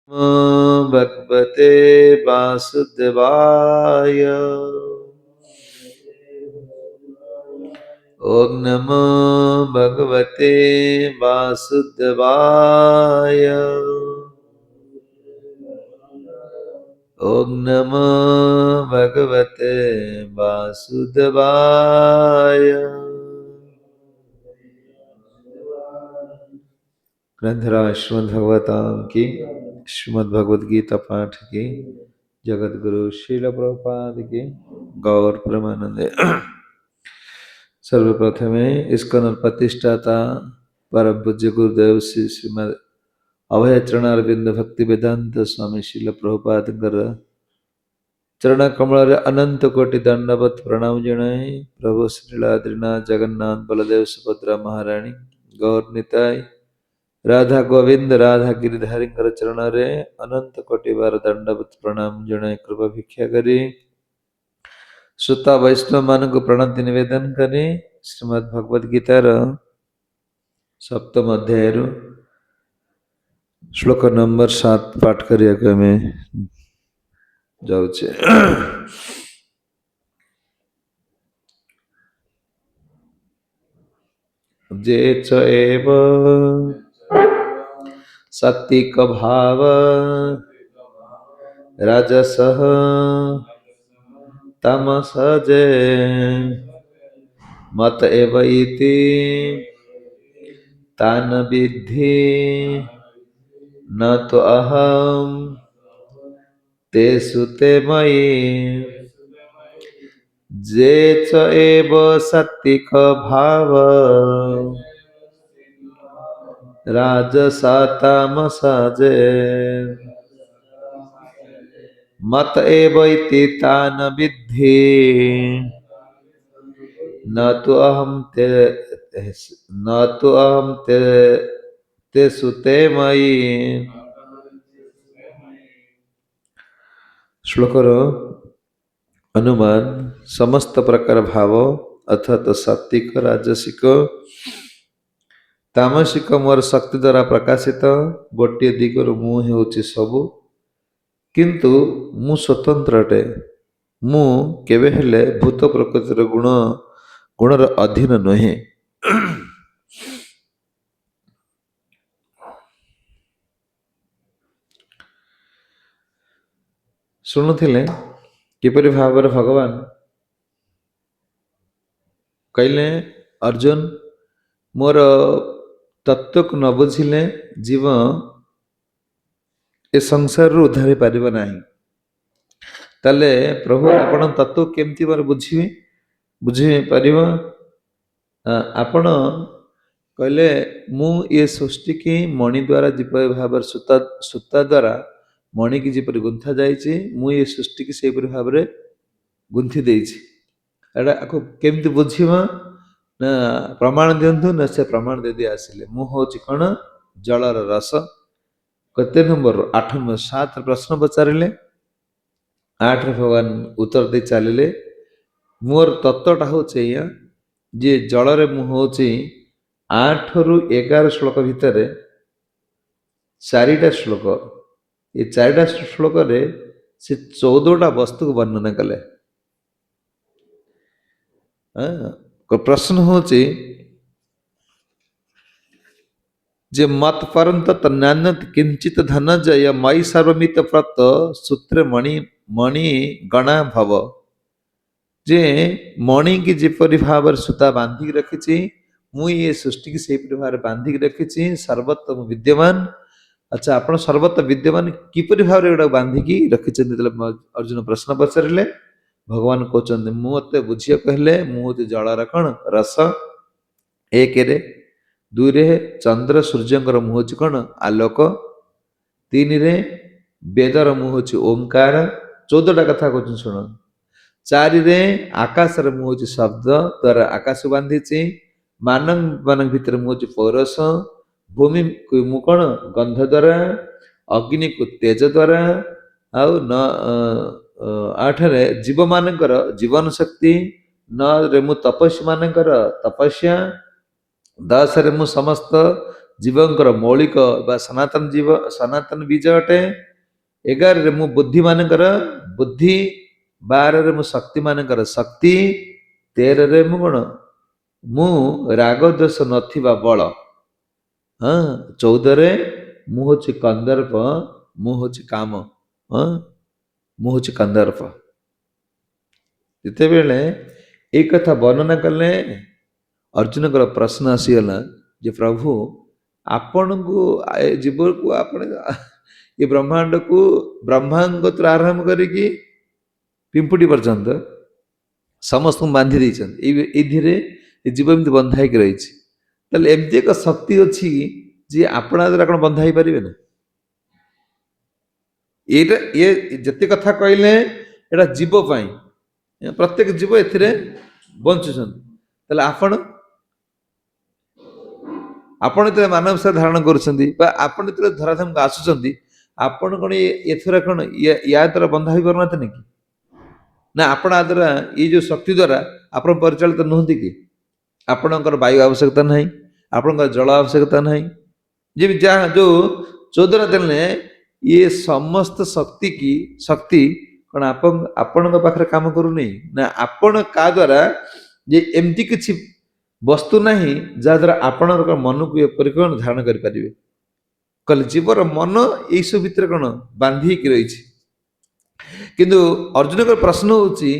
भगवते वासुदेवाय। ओम नमो भगवते वासुदेवाय। ओम नमो भगवते वासुदेवाय। ग्रंथराज श्रीमद् भगवताम की श्रीमद् भगवद गीता पाठ की जगत गुरु श्रील प्रभुपाद की गौर प्रेमानंदे। सर्वप्रथमे इस्कॉन प्रतिष्ठाता परम पूज्य गुरुदेव श्री श्रीमद् अभय चरणारविंद भक्ति वेदांत स्वामी श्रील प्रभुपाद चरण कमल अनंत कोटि दंडवत प्रणाम जनाए। प्रभु श्रीलाद्रीनाथ जगन्नाथ बलदेव सुभद्रा महारानी गौर निताय राधा गोविंद राधा गिरिधारी चरण रे अनंत कोटि बार दंडवत प्रणाम जनाए। कृपा भिक्षा करी श्रोता वैष्णव मान को प्रणति निवेदन करी श्रीमद् भगवद गीतार सप्तम अध्याय श्लोक नंबर 7 पाठ करिया आमे जाउछे। जे च एव सात्विक भाव राजसः तमस जे मत एव इति तान विद्धि न तो अहम तेषु ते मयि। जे च एव सात्विक भाव राजसा तामसा जे मत एव इति तान विद्धि न तो अहम तेषु ते मयि। श्लोकर अनुमान समस्त प्रकार भाव अर्थात सात्विक राजसिक तामसिक मोर शक्ति द्वारा प्रकाशित गोटे दिगर मु हेउछि सबु किंतु मु स्वतंत्र अटे। मु केबे हेले भूत प्रकृतिर गुणर अधीन नहे। शुणुथिले किपरि भावरे भगवान कहले अर्जुन मोर तत्व को न बुझिले जीव ए संसार रु उद्धार पारिबा नाही। ताले प्रभु आपण तत्व केमती बार बुझी पारिबा। आपण कहले मु ये सृष्टि की मणि द्वारा जिपरि भाव सूता द्वारा मणि की जिपरि गुंथा जाइछि मु ये सृष्टि की सेपरि भावरे गुंथि देइछि। एटा आको केमती बुझिबा ना प्रमाण दियंतु ना से प्रमाण दे दे आसिले मु होछि कोन जलर रस। कते नंबर 8 नंबर 7 प्रश्न पचारिले 8 रे भगवान उत्तर दे चलिले मोर तत्वटा होछि या जे जल रे मु होछि 8 रु 11 श्लोक भितर 4टा श्लोक ये 4टा श्लोक रे से 14टा वस्तु को वर्णन कले। प्रश्न होछि जे मत परंत तन्नान्यत किंचित धनंजय मयि सर्वमित प्रत सूत्र मणि गणा भव। जे मणि की जिपरि भाव सूता बांधी रखिछि मु ये सृष्टि की सेपरि भाव बांधी रखिछि सर्वत्र विद्यमान। अच्छा आपण सर्वत्र विद्यमान किपरि भाव रे बांधी की रखिछि अर्जुन प्रश्न पचारिले भगवान कहते मते बुझिया कहले मुझे जलर कण रस 1 रे 2 रे चंद्र सूर्यंकर मुहज कण आलोक 3 रे वेदर मुहज ओंकार 14टा कथा कहूँ शुण 4 रे आकाश रे मुहज शब्द द्वारा आकाश बांधी मान भितर मुहज पौरस भूमि को मु कण गंध द्वारा अग्नि को तेज द्वारा आउ न 8 रे जीव मानकर जीवन शक्ति 9 रे मु तपस्वी मानकर तपस्या 10 रे मु समस्त जीवंकर मौलिक बा सनातन जीव सनातन बीज अटे 11 रे मु बुद्धि मानकर बुद्धि 12 रे मु शक्ति मानकर शक्ति 13 रे मु गुण मु राग दोष नथिबा बल हाँ 14 रे मु होची कंदर्प मु होची काम हाँ मु होची कंदर्प ଯେତେବେଳେ এই କଥା ବର୍ଣ୍ଣନା କଲେ अर्जुनଙ୍କର ପ୍ରଶ୍ନ ଆସିଗଲା ଯେ ପ୍ରଭୁ ଆପଣଙ୍କୁ ଜୀବକୁ ଆପଣ ଏ ବ୍ରହ୍ମାଣ୍ଡକୁ ବ୍ରହ୍ମାଙ୍କରୁ ଆରମ୍ଭ କରିକି ପିମ୍ପୁଡ଼ି ପର୍ଯ୍ୟନ୍ତ ସମସ୍ତଙ୍କୁ ବାନ୍ଧି ଦେଇଛନ୍ତି ଏଇଥିରେ ଜୀବ ଏମିତି ବନ୍ଧା ହେଇକି ରହିଛି ତାହେଲେ ଏମିତି ଏକ ଶକ୍ତି ଅଛି ଯେ ଆପଣା ଦ୍ୱାରା ଆପଣ ବନ୍ଧା ହେଇପାରିବେ ନା ଏଇଟା ଏ ଯେତେ କଥା କହିଲେ ଏଇଟା ଜୀବ ପାଇଁ ପ୍ରତ୍ୟେକ ଜୀବ ଏଥିରେ ବଞ୍ଚୁଛନ୍ତି ତାହେଲେ ଆପଣ ଆପଣ ଯେତେବେଳେ ମାନବ ସେବା ଧାରଣ କରୁଛନ୍ତି ବା ଆପଣ ଯେତେବେଳେ ଧରାଧାମକୁ ଆସୁଛନ୍ତି ଆପଣ କ'ଣ ଏଥର କ'ଣ ୟା ଦ୍ୱାରା ବନ୍ଧା ହୋଇପାରୁନାହାନ୍ତି କି ନା ଆପଣ ଆ ଦ୍ୱାରା ଏଇ ଯେଉଁ ଶକ୍ତି ଦ୍ୱାରା ଆପଣ ପରିଚାଳିତ ନୁହନ୍ତି କି ଆପଣଙ୍କର ବାୟୁ ଆବଶ୍ୟକତା ନାହିଁ ଆପଣଙ୍କର ଜଳ ଆବଶ୍ୟକତା ନାହିଁ ଯେମିତି ଯାହା ଯେଉଁ ଚୋଦରା ଦେଲେ ଇଏ ସମସ୍ତ ଶକ୍ତି କ'ଣ ଆପଣଙ୍କ ପାଖରେ କାମ କରୁନି ନା ଆପଣ କାହା ଦ୍ୱାରା ଯେ ଏମିତି କିଛି ବସ୍ତୁ ନାହିଁ ଯାହାଦ୍ୱାରା ଆପଣଙ୍କ ମନକୁ ଏପରି କ'ଣ ଧାରଣ କରିପାରିବେ କହିଲେ ଜୀବର ମନ ଏଇସବୁ ଭିତରେ କ'ଣ ବାନ୍ଧି ହେଇକି ରହିଛି କିନ୍ତୁ ଅର୍ଜୁନଙ୍କର ପ୍ରଶ୍ନ ହେଉଛି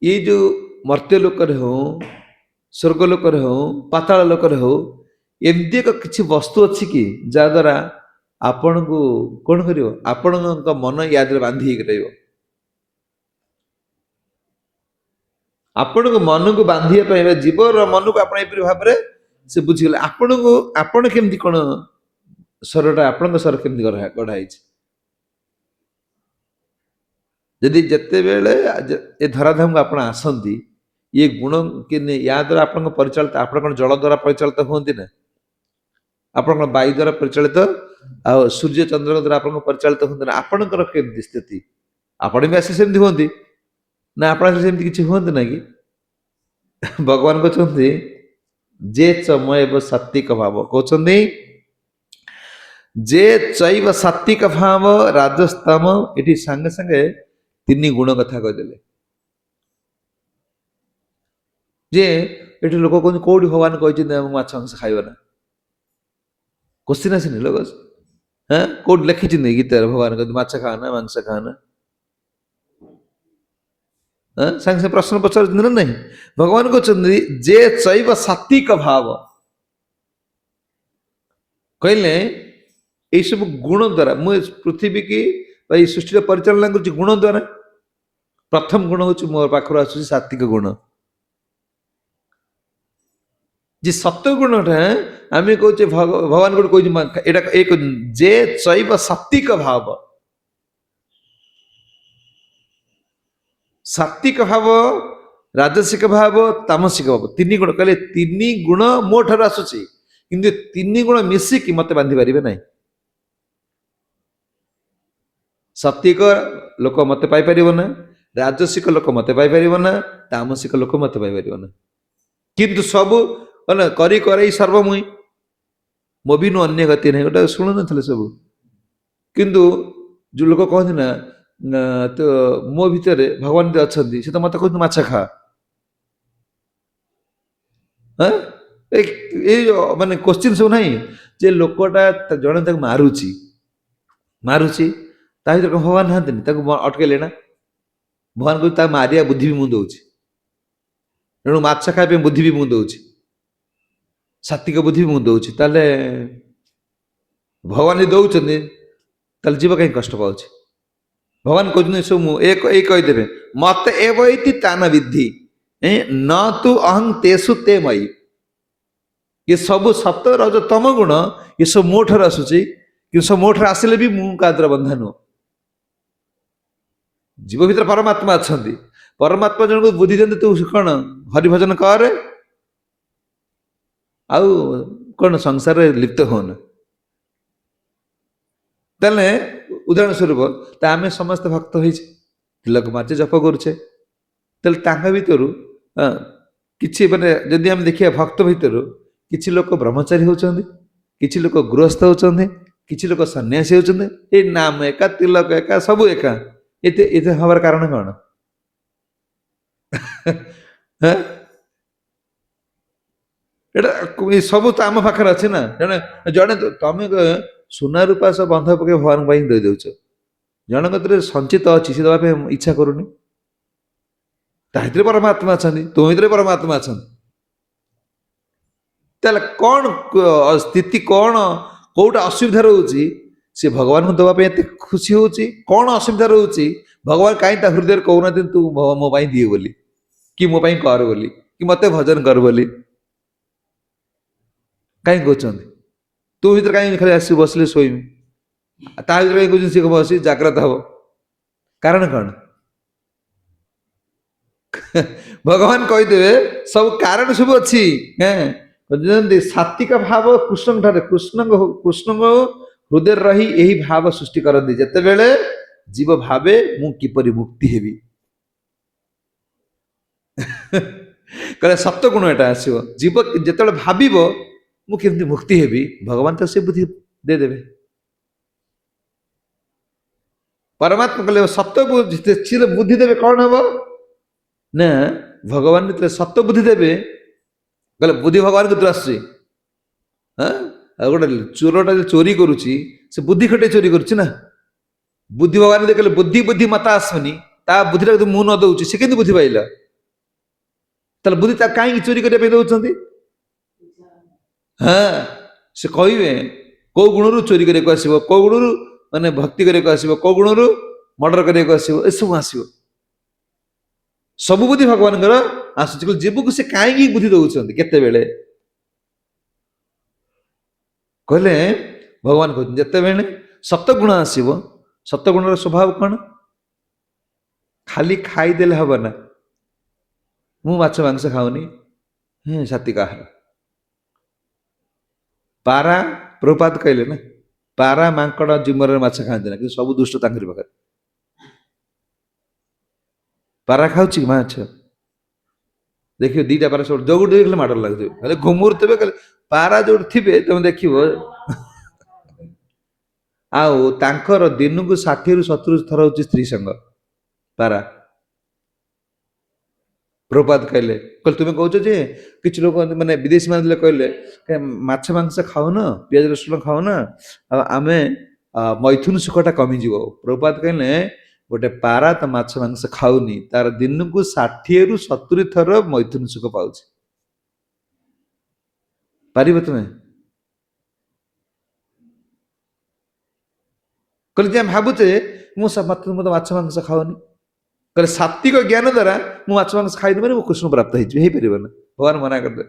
ଏଇ ଯେଉଁ ମର୍ତ୍ତ୍ୟ ଲୋକରେ ହଉ ସ୍ୱର୍ଗ ଲୋକରେ ହଉ ପାତାଳ ଲୋକରେ ହଉ ଏମିତି ଏକ କିଛି ବସ୍ତୁ ଅଛି କି ଯାହାଦ୍ୱାରା ଆପଣଙ୍କୁ କ'ଣ କରିବ ଆପଣଙ୍କ ମନ ୟା ଦେହରେ ବାନ୍ଧି ହେଇକି ରହିବ ଆପଣଙ୍କ ମନକୁ ବାନ୍ଧିବା ପାଇଁ ବା ଜୀବର ମନକୁ ଆପଣ ଏପରି ଭାବରେ ସେ ବୁଝିଗଲେ ଆପଣଙ୍କୁ ଆପଣ କେମିତି କ'ଣ ସ୍ୱରଟା ଆପଣଙ୍କ ସ୍ୱର କେମିତି ଗଢ଼ା ହେଇଛି ଯଦି ଯେତେବେଳେ ଏ ଧରାଧାମକୁ ଆପଣ ଆସନ୍ତି ଇଏ ଗୁଣ କି ୟା ଦ୍ୱାରା ଆପଣଙ୍କ ପରିଚାଳିତ ଆପଣ କ'ଣ ଜଳ ଦ୍ୱାରା ପରିଚାଳିତ ହୁଅନ୍ତି ନା ଆପଣ କ'ଣ ବାୟୁ ଦ୍ୱାରା ପରିଚାଳିତ ଆଉ ସୂର୍ଯ୍ୟ ଚନ୍ଦ୍ରଙ୍କ ଦ୍ୱାରା ଆପଣଙ୍କ ପରିଚାଳିତ ହୁଅନ୍ତି ନା ଆପଣଙ୍କର କେମିତି ସ୍ଥିତି ଆପଣ ବି ଆସି ସେମିତି ହୁଅନ୍ତି ନା ଆପଣ ସେମିତି କିଛି ହୁଅନ୍ତି ନା କି ଭଗବାନ କହୁଛନ୍ତି ଯେ ଚମୟବ ସାତ୍ଵିକ ଭାବ କହୁଛନ୍ତି ଯେ ଚୈବ ସାତ୍ଵିକ ଭାବ ରାଜସ୍ତମ ଏଠି ସାଙ୍ଗେ ସାଙ୍ଗେ 3 ଗୁଣ କଥା କହିଦେଲେ ଯେ ଏଠି ଲୋକ କହୁଛନ୍ତି କୋଉଠି ଭଗବାନ କହିଛନ୍ତି ମାଛ ମାଂସ ଖାଇବ ନା କୋଶ୍ଚିନ୍ ଆସିନି ଲୋକ ହଁ କୋଉଠି ଲେଖିଛନ୍ତି ଗୀତାରେ ଭଗବାନ କହୁଛନ୍ତି ମାଛ ଖାଅନା ମାଂସ ଖାଅନା ସାଙ୍ଗେ ସାଙ୍ଗେ ପ୍ରଶ୍ନ ପଚାରୁଛନ୍ତି ନା ନାହିଁ ଭଗବାନ କହୁଛନ୍ତି ଯେ ଚୈବ ସାତ୍ଵିକ ଭାବ କହିଲେ ଏଇସବୁ ଗୁଣ ଦ୍ୱାରା ମୁଁ ପୃଥିବୀ କି ବା ଏଇ ସୃଷ୍ଟିର ପରିଚାଳନା କରୁଛି ଗୁଣ ଦ୍ୱାରା ପ୍ରଥମ ଗୁଣ ହେଉଛି ମୋ ପାଖରୁ ଆସୁଛି ସାତ୍ଵିକ ଗୁଣ ଯେ ସତ୍ୟ ଗୁଣଟା ଆମେ କହୁଛେ ଭଗବାନ ଗୋଟେ କହୁଛି ଏଇଟା ଏକ ଯେ ଚୈବ ସାତ୍ଵିକ ଭାବ ସାତ୍ଵିକ ଭାବ ରାଜସିକ ଭାବ ତାମସିକ ଭାବ 3 ଗୁଣ କହିଲେ 3 ଗୁଣ ମୋ ଠାରୁ ଆସୁଛି କିନ୍ତୁ 3 ଗୁଣ ମିଶିକି ମତେ ବାନ୍ଧି ପାରିବେ ନାହିଁ ସାତ୍ଵିକ ଲୋକ ମତେ ପାଇପାରିବ ନା ରାଜସିକ ଲୋକ ମତେ ପାଇପାରିବ ନା ତାମସିକ ଲୋକ ମତେ ପାଇପାରିବ ନା କିନ୍ତୁ ସବୁ କରି କରେଇ ସର୍ବମୁଇଁ ମୋ ବି ନୁ ଅନ୍ୟ ଗତି ନାହିଁ ଗୋଟେ ଶୁଣୁନଥିଲେ ସବୁ କିନ୍ତୁ ଯୋଉ ଲୋକ କହନ୍ତି ନା ତ ମୋ ଭିତରେ ଭଗବାନ ଅଛନ୍ତି ସେ ତ ମତେ କହୁଛନ୍ତି ମାଛ ଖା ଏଇ ମାନେ କୋଶ୍ଚିନ୍ ସବୁ ନାହିଁ ଯେ ଲୋକଟା ଜଣେ ତାକୁ ମାରୁଛି ତା ଭିତରେ ଭଗବାନ ନାହାନ୍ତିନି ତାକୁ ଅଟକେଇଲେ ନା ଭଗବାନ କହୁଛି ତାକୁ ମାରିବା ବୁଦ୍ଧି ବି ମୁଁ ଦଉଛି ତେଣୁ ମାଛ ଖାଇବା ପାଇଁ ବୁଦ୍ଧି ବି ମୁଁ ଦଉଛି ସାତ୍ଵିକ ବୁଦ୍ଧି ବି ମୁଁ ଦଉଛି ତାହେଲେ ଭଗବାନ ଦଉଛନ୍ତି ତାହେଲେ ଜୀବ କାହିଁ କଷ୍ଟ ପାଉଛି ଭଗବାନ କହୁଛନ୍ତି ସବୁ ମୁଁ ଏଇ କହିଦେବେ ମତେ ଏବଇତି ତାନ ବିଦ୍ଧି ନ ତୁ ଅହଂ ତେଷୁ ତେ ମୟୀ ଏ ସବୁ ସତ ରଜ ତମ ଗୁଣ ଏସବୁ ମୋ ଠାରୁ ଆସୁଛି କିନ୍ତୁ ସବୁ ମୋ ଠାରୁ ଆସିଲେ ବି ମୁଁ କାଦ୍ର ବନ୍ଧା ନୁହଁ ଜୀବ ଭିତରେ ପରମାତ୍ମା ଅଛନ୍ତି ପରମାତ୍ମା ଜଣକୁ ବୁଦ୍ଧି ଦିଅନ୍ତି ତୁ କ'ଣ ହରିଭଜନ କରେ ଆଉ କ'ଣ ସଂସାରରେ ଲିପ୍ତ ହୁଅନା ତାହେଲେ ଉଦାହରଣ ସ୍ୱରୂପ ତା ଆମେ ସମସ୍ତେ ଭକ୍ତ ହେଇଛେ ତିଲକ ମାର୍ଚ୍ଚେ ଜପ କରୁଛେ ତାହେଲେ ତାଙ୍କ ଭିତରୁ କିଛି ମାନେ ଯଦି ଆମେ ଦେଖିବା ଭକ୍ତ ଭିତରୁ କିଛି ଲୋକ ବ୍ରହ୍ମଚାରୀ ହେଉଛନ୍ତି କିଛି ଲୋକ ଗୃହସ୍ଥ ହଉଛନ୍ତି, କିଛି ଲୋକ ସନ୍ନ୍ୟାସୀ ହଉଛନ୍ତି। ଏଇ ନାମ ଏକା, ତିଲକ ଏକା, ସବୁ ଏକା। ଏତେ ଏତେ ହବାର କାରଣ କଣ? ହାଁ? ଏଇଟା ଏ ସବୁ ତ ଆମ ପାଖରେ ଅଛି ନା। ଜଣେ ଜଣେ ତମେ ସୁନା ରୂପା ସବୁ ବନ୍ଧକ ପକେଇ ଭଗବାନଙ୍କ ପାଇଁ ଦେଇଦଉଛ। ଜଣଙ୍କ କତିରେ ସଞ୍ଚିତ ଅଛି, ସେ ଦେବା ପାଇଁ ଇଚ୍ଛା କରୁନି। ତା ଭିତରେ ପରମାତ୍ମା ଅଛନ୍ତି, ତୁମ ଭିତରେ ପରମାତ୍ମା ଅଛନ୍ତି। ତାହେଲେ କଣ ସ୍ଥିତି, କଣ କୋଉଟା ଅସୁବିଧା ରହୁଛି? ସେ ଭଗବାନଙ୍କୁ ଦେବା ପାଇଁ ଏତେ ଖୁସି ହଉଛି, କଣ ଅସୁବିଧା ରହୁଛି? ଭଗବାନ କାହିଁ ତା ହୃଦୟରେ କହୁନାହାନ୍ତି ତୁ ମୋ ପାଇଁ ଦିଏ ବୋଲି, କି ମୋ ପାଇଁ କର ବୋଲି, କି ମତେ ଭଜନ କର ବୋଲି? କାହିଁ କହୁଛନ୍ତି? ତୁ ଭିତରେ କାହିଁ ଖାଲି ଆସି ବସିଲେ ଶୋଇବି, ତା ଭିତରେ କାହିଁ କହୁଛନ୍ତି ସେ ବସି ଜାଗ୍ରତ ହବ? କାରଣ କଣ? ଭଗବାନ କହିଦେବେ ସବୁ କାରଣ ସବୁ ଅଛି। ଯେମିତି ସାତ୍ଵିକ ଭାବ କୃଷ୍ଣଙ୍କ ଠାରେ, କୃଷ୍ଣଙ୍କ ହୃଦୟରେ ରହି ଏହି ଭାବ ସୃଷ୍ଟି କରନ୍ତି। ଯେତେବେଳେ ଜୀବ ଭାବେ ମୁଁ କିପରି ମୁକ୍ତି ହେବି, କହିଲେ ସତ୍ୟ ଗୁଣ ଏଟା ଆସିବ। ଜୀବ ଯେତେବେଳେ ଭାବିବ ମୁଁ କେମିତି ମୁକ୍ତି ହେବି, ଭଗବାନ ତ ସେ ବୁଦ୍ଧି ଦେଇଦେବେ। ପରମାତ୍ମା କହିଲେ ସତ୍ୟ ବୁଦ୍ଧି ଦେବେ, କଣ ହବ ନା ଭଗବାନ ଯେତେବେଳେ ସତ୍ୟ ବୁଦ୍ଧି ଦେବେ, କହିଲେ ବୁଦ୍ଧି ଭଗବାନ କେତେବେଳେ ଆସୁଛି? ହଁ, ଆଉ ଗୋଟେ ଚୋରଟା ଚୋରି କରୁଛି, ସେ ବୁଦ୍ଧି ଖଟେଇ ଚୋରି କରୁଛି ନା। ବୁଦ୍ଧି ଭଗବାନ ଦେଖିଲେ ବୁଦ୍ଧି ବୁଦ୍ଧି ମତା ଆସୁନି, ତା ବୁଦ୍ଧିଟା ଯଦି ମୁଁ ନ ଦଉଛି ସେ କେମିତି ବୁଦ୍ଧି ପାଇଲା? ତାହେଲେ ବୁଦ୍ଧି ତା କାହିଁକି ଚୋରି କରିବା ପାଇଁ ଦଉଛନ୍ତି? ହଁ, ସେ କହିବେ କୋଉ ଗୁଣରୁ ଚୋରି କରିବାକୁ ଆସିବ, କୋଉ ଗୁଣରୁ ମାନେ ଭକ୍ତି କରିବାକୁ ଆସିବ, କୋଉ ଗୁଣରୁ ମର୍ଡର କରିବାକୁ ଆସିବ, ଏସବୁ ଆସିବ। ସବୁ ବୁଦ୍ଧି ଭଗବାନଙ୍କର ଆସୁଛି। ଜୀବକୁ ସେ କାହିଁକି ବୁଦ୍ଧି ଦଉଛନ୍ତି କେତେବେଳେ? କହିଲେ ଭଗବାନ କହୁଛନ୍ତି ଯେତେବେଳେ ସତ ଗୁଣ ଆସିବ, ସତ ଗୁଣର ସ୍ୱଭାବ କଣ? ଖାଲି ଖାଇଦେଲେ ହବ ନା। ମୁଁ ମାଛ ମାଂସ ଖାଉନି, ସାତ୍ଵିକ ଆହାର। ପାରା, ପ୍ରଭୁପାଦ କହିଲେ ନା, ପାରା ମାଙ୍କଡ ଜିମରରେ ମାଛ ଖାଆନ୍ତି ନା, କିନ୍ତୁ ସବୁ ଦୁଷ୍ଟ ତାଙ୍କରି ପାଖରେ। ପାରା ଖାଉଛି ମାଛ, ଦେଖିବ ଦିଟା ପାରା ସବୁ ଯୋଉଠି ଦେଖିଲେ ମାଡ ଲାଗୁଥିବେ, ହେଲେ ଘୁମୁରୁଥିବେ। ପାରା ଯୋଉଠି ଥିବେ ତମେ ଦେଖିବ, ଆଉ ତାଙ୍କର ଦିନକୁ 60ରୁ 70 ଥର ହଉଛି ସ୍ତ୍ରୀ ସଙ୍ଗ। ପାରା ପ୍ରଭୁପାଦ କହିଲେ ତୁମେ କହୁଛ ଯେ କିଛି ଲୋକ ମାନେ ବିଦେଶୀ ମାନେ କହିଲେ ମାଛ ମାଂସ ଖାଉନ, ପିଆଜ ରସୁଣ ଖାଉନ, ଆଉ ଆମେ ମୈଥୁନ ସୁଖଟା କମିଯିବ। ପ୍ରଭୁପାଦ କହିଲେ ଗୋଟେ ପାରା ତ ମାଛ ମାଂସ ଖାଉନି, ତାର ଦିନକୁ 60ରୁ 70 ଥର ମୈଥୁନ ସୁଖ ପାଉଛି। ପାରିବ ତୁମେ? କହିଲେ ଯେ ଆମେ ଭାବୁଛେ ମୁଁ ମାଛ ମାଂସ ଖାଉନି, କହିଲେ ସାତ୍ଵିକ ଜ୍ଞାନ ଦ୍ୱାରା ମୁଁ ମାଛ ମାଂସ ଖାଇଦେବି ମାନେ ମୁଁ କୃଷ୍ଣ ପ୍ରାପ୍ତ ହେଇଯିବି, ହେଇପାରିବ ନା। ଭଗବାନ ମନା କରିଦେବେ।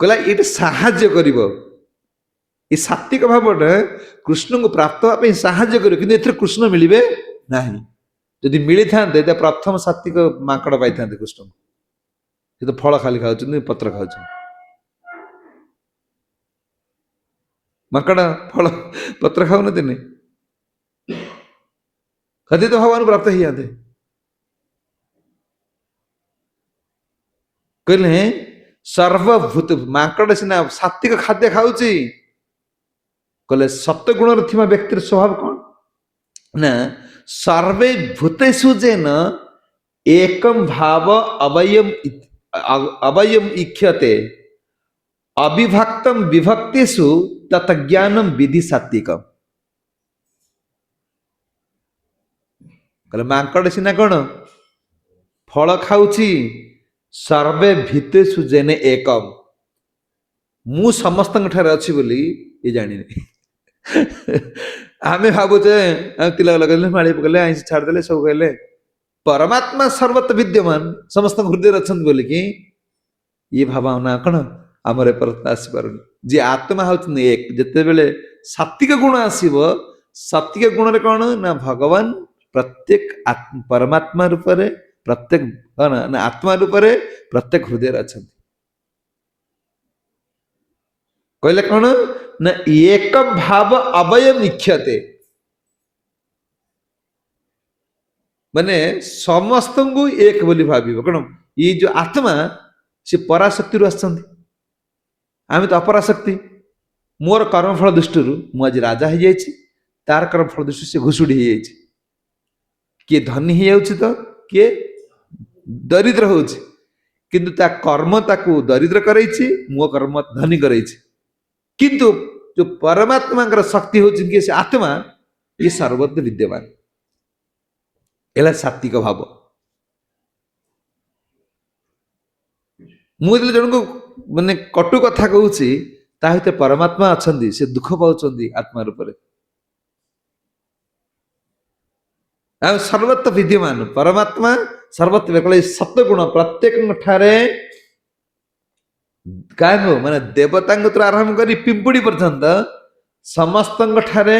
କହିଲା ଏଇଟା ସାହାଯ୍ୟ କରିବ, ଏ ସାତ୍ଵିକ ଭାବଟା କୃଷ୍ଣଙ୍କୁ ପ୍ରାପ୍ତ ହେବା ପାଇଁ ସାହାଯ୍ୟ କରିବ, କିନ୍ତୁ ଏଥିରେ କୃଷ୍ଣ ମିଳିବେ ନାହିଁ। ଯଦି ମିଳିଥାନ୍ତେ ତ ପ୍ରଥମ ସାତ୍ଵିକ ମାଙ୍କଡ ପାଇଥାନ୍ତେ କୃଷ୍ଣଙ୍କୁ। ସେ ତ ଫଳ ଖାଲି ଖାଉଛନ୍ତି, ପତ୍ର ଖାଉଛନ୍ତି। ମାଙ୍କଡ ଫଳ ପତ୍ର ଖାଉନଥିନି, ଯଦି ତ ଭଗବାନ ପ୍ରାପ୍ତ ହେଇଯାନ୍ତେ। କହିଲେ ସର୍ବଭୂତ, ମାଙ୍କଡ ସିନା ସାତ୍ଵିକ ଖାଦ୍ୟ ଖାଉଛି, କହିଲେ ସତ୍ୟ ଗୁଣରେ ଥିବା ବ୍ୟକ୍ତିର ସ୍ୱଭାବ କଣ ନା ସର୍ବେ ଭୂତେଷୁ ଯେନ ଏକମ ଭାବ ଅବୟମ ଇକ୍ଷତେ ଅବିଭକ୍ତମ ବିଭକ୍ତିଷୁ ତତ ଜ୍ଞାନମ ବିଧି ସାତ୍ଵିକମ୍। କହିଲେ ମାଙ୍କଡ ସିନା କଣ ଫଳ ଖାଉଛି, ସର୍ବେ ଭିତେଷୁ ଯେନେ ଏକମ୍, ମୁଁ ସମସ୍ତଙ୍କ ଠାରେ ଅଛି ବୋଲି ଏ ଜାଣିନି। ଆମେ ଭାବୁଛେ ତିଲକ ଲଗେଇଲେ, ମାଳି ପକେଇଲେ, ଆଇଁଷ ଛାଡ଼ିଦେଲେ, ସବୁ କହିଲେ ପରମାତ୍ମା ସର୍ବତ ବିଦ୍ୟମାନ ସମସ୍ତଙ୍କ ହୃଦୟରେ ଅଛନ୍ତି ବୋଲିକି ଇଏ ଭାବନା କଣ ଆମର ଏପର୍ଯ୍ୟନ୍ତ ଆସିପାରୁନି। ଯିଏ ଆତ୍ମା ହଉଛନ୍ତି ଏକ, ଯେତେବେଳେ ସାତ୍ଵିକ ଗୁଣ ଆସିବ, ସାତ୍ଵିକ ଗୁଣରେ କଣ ନା ଭଗବାନ ପ୍ରତ୍ୟେକ ପରମାତ୍ମା ରୂପରେ, ପ୍ରତ୍ୟେକ କଣ ନା ଆତ୍ମା ରୂପରେ ପ୍ରତ୍ୟେକ ହୃଦୟରେ ଅଛନ୍ତି। କହିଲେ କଣ ନା ଏକ ଭାବ ଅବୟ ନିକ୍ଷତେ, ମାନେ ସମସ୍ତଙ୍କୁ ଏକ ବୋଲି ଭାବିବ। କଣ ଇଏ ଯୋଉ ଆତ୍ମା ସେ ପରାଶକ୍ତିରୁ ଆସିଛନ୍ତି, ଆମେ ତ ଅପରାଶକ୍ତି। ମୋର କର୍ମଫଳ ଦୃଷ୍ଟିରୁ ମୁଁ ଆଜି ରାଜା ହେଇଯାଇଛି, ତାର କର୍ମଫଳ ଦୃଷ୍ଟିରୁ ସେ ଘୁଷୁଡି ହେଇଯାଇଛି। କିଏ ଧନୀ ହେଇଯାଉଛି ତ କିଏ ଦରିଦ୍ର ହଉଛି, କିନ୍ତୁ ତା କର୍ମ ତାକୁ ଦରିଦ୍ର କରାଇଛି, ମୋ କର୍ମ ଧନୀ କରାଇଛି। କିନ୍ତୁ ଯୋଉ ପରମାତ୍ମାଙ୍କର ଶକ୍ତି ହଉଛି କି ସେ ଆତ୍ମା, ଇଏ ସର୍ବତ୍ର ବିଦ୍ୟମାନ। ହେଲା ସାତ୍ବିକ ଭାବ। ମୁଁ ଯେତେବେଳେ ଜଣଙ୍କୁ ମାନେ କଟୁ କଥା କହୁଛି, ତା ଭିତରେ ପରମାତ୍ମା ଅଛନ୍ତି, ସେ ଦୁଃଖ ପାଉଛନ୍ତି ଆତ୍ମା ରୂପରେ। ଆଉ ସର୍ବତ୍ର ବିଦ୍ୟମାନ ପରମାତ୍ମା ସର୍ବତ୍ର ସତ୍ୟଗୁଣ ପ୍ରତ୍ୟେକଙ୍କ ଠାରେ କାହାକୁ ମାନେ ଦେବତାଙ୍କ ଠାରୁ ଆରମ୍ଭ କରି ପିମ୍ପୁଡ଼ି ପର୍ଯ୍ୟନ୍ତ ସମସ୍ତଙ୍କ ଠାରେ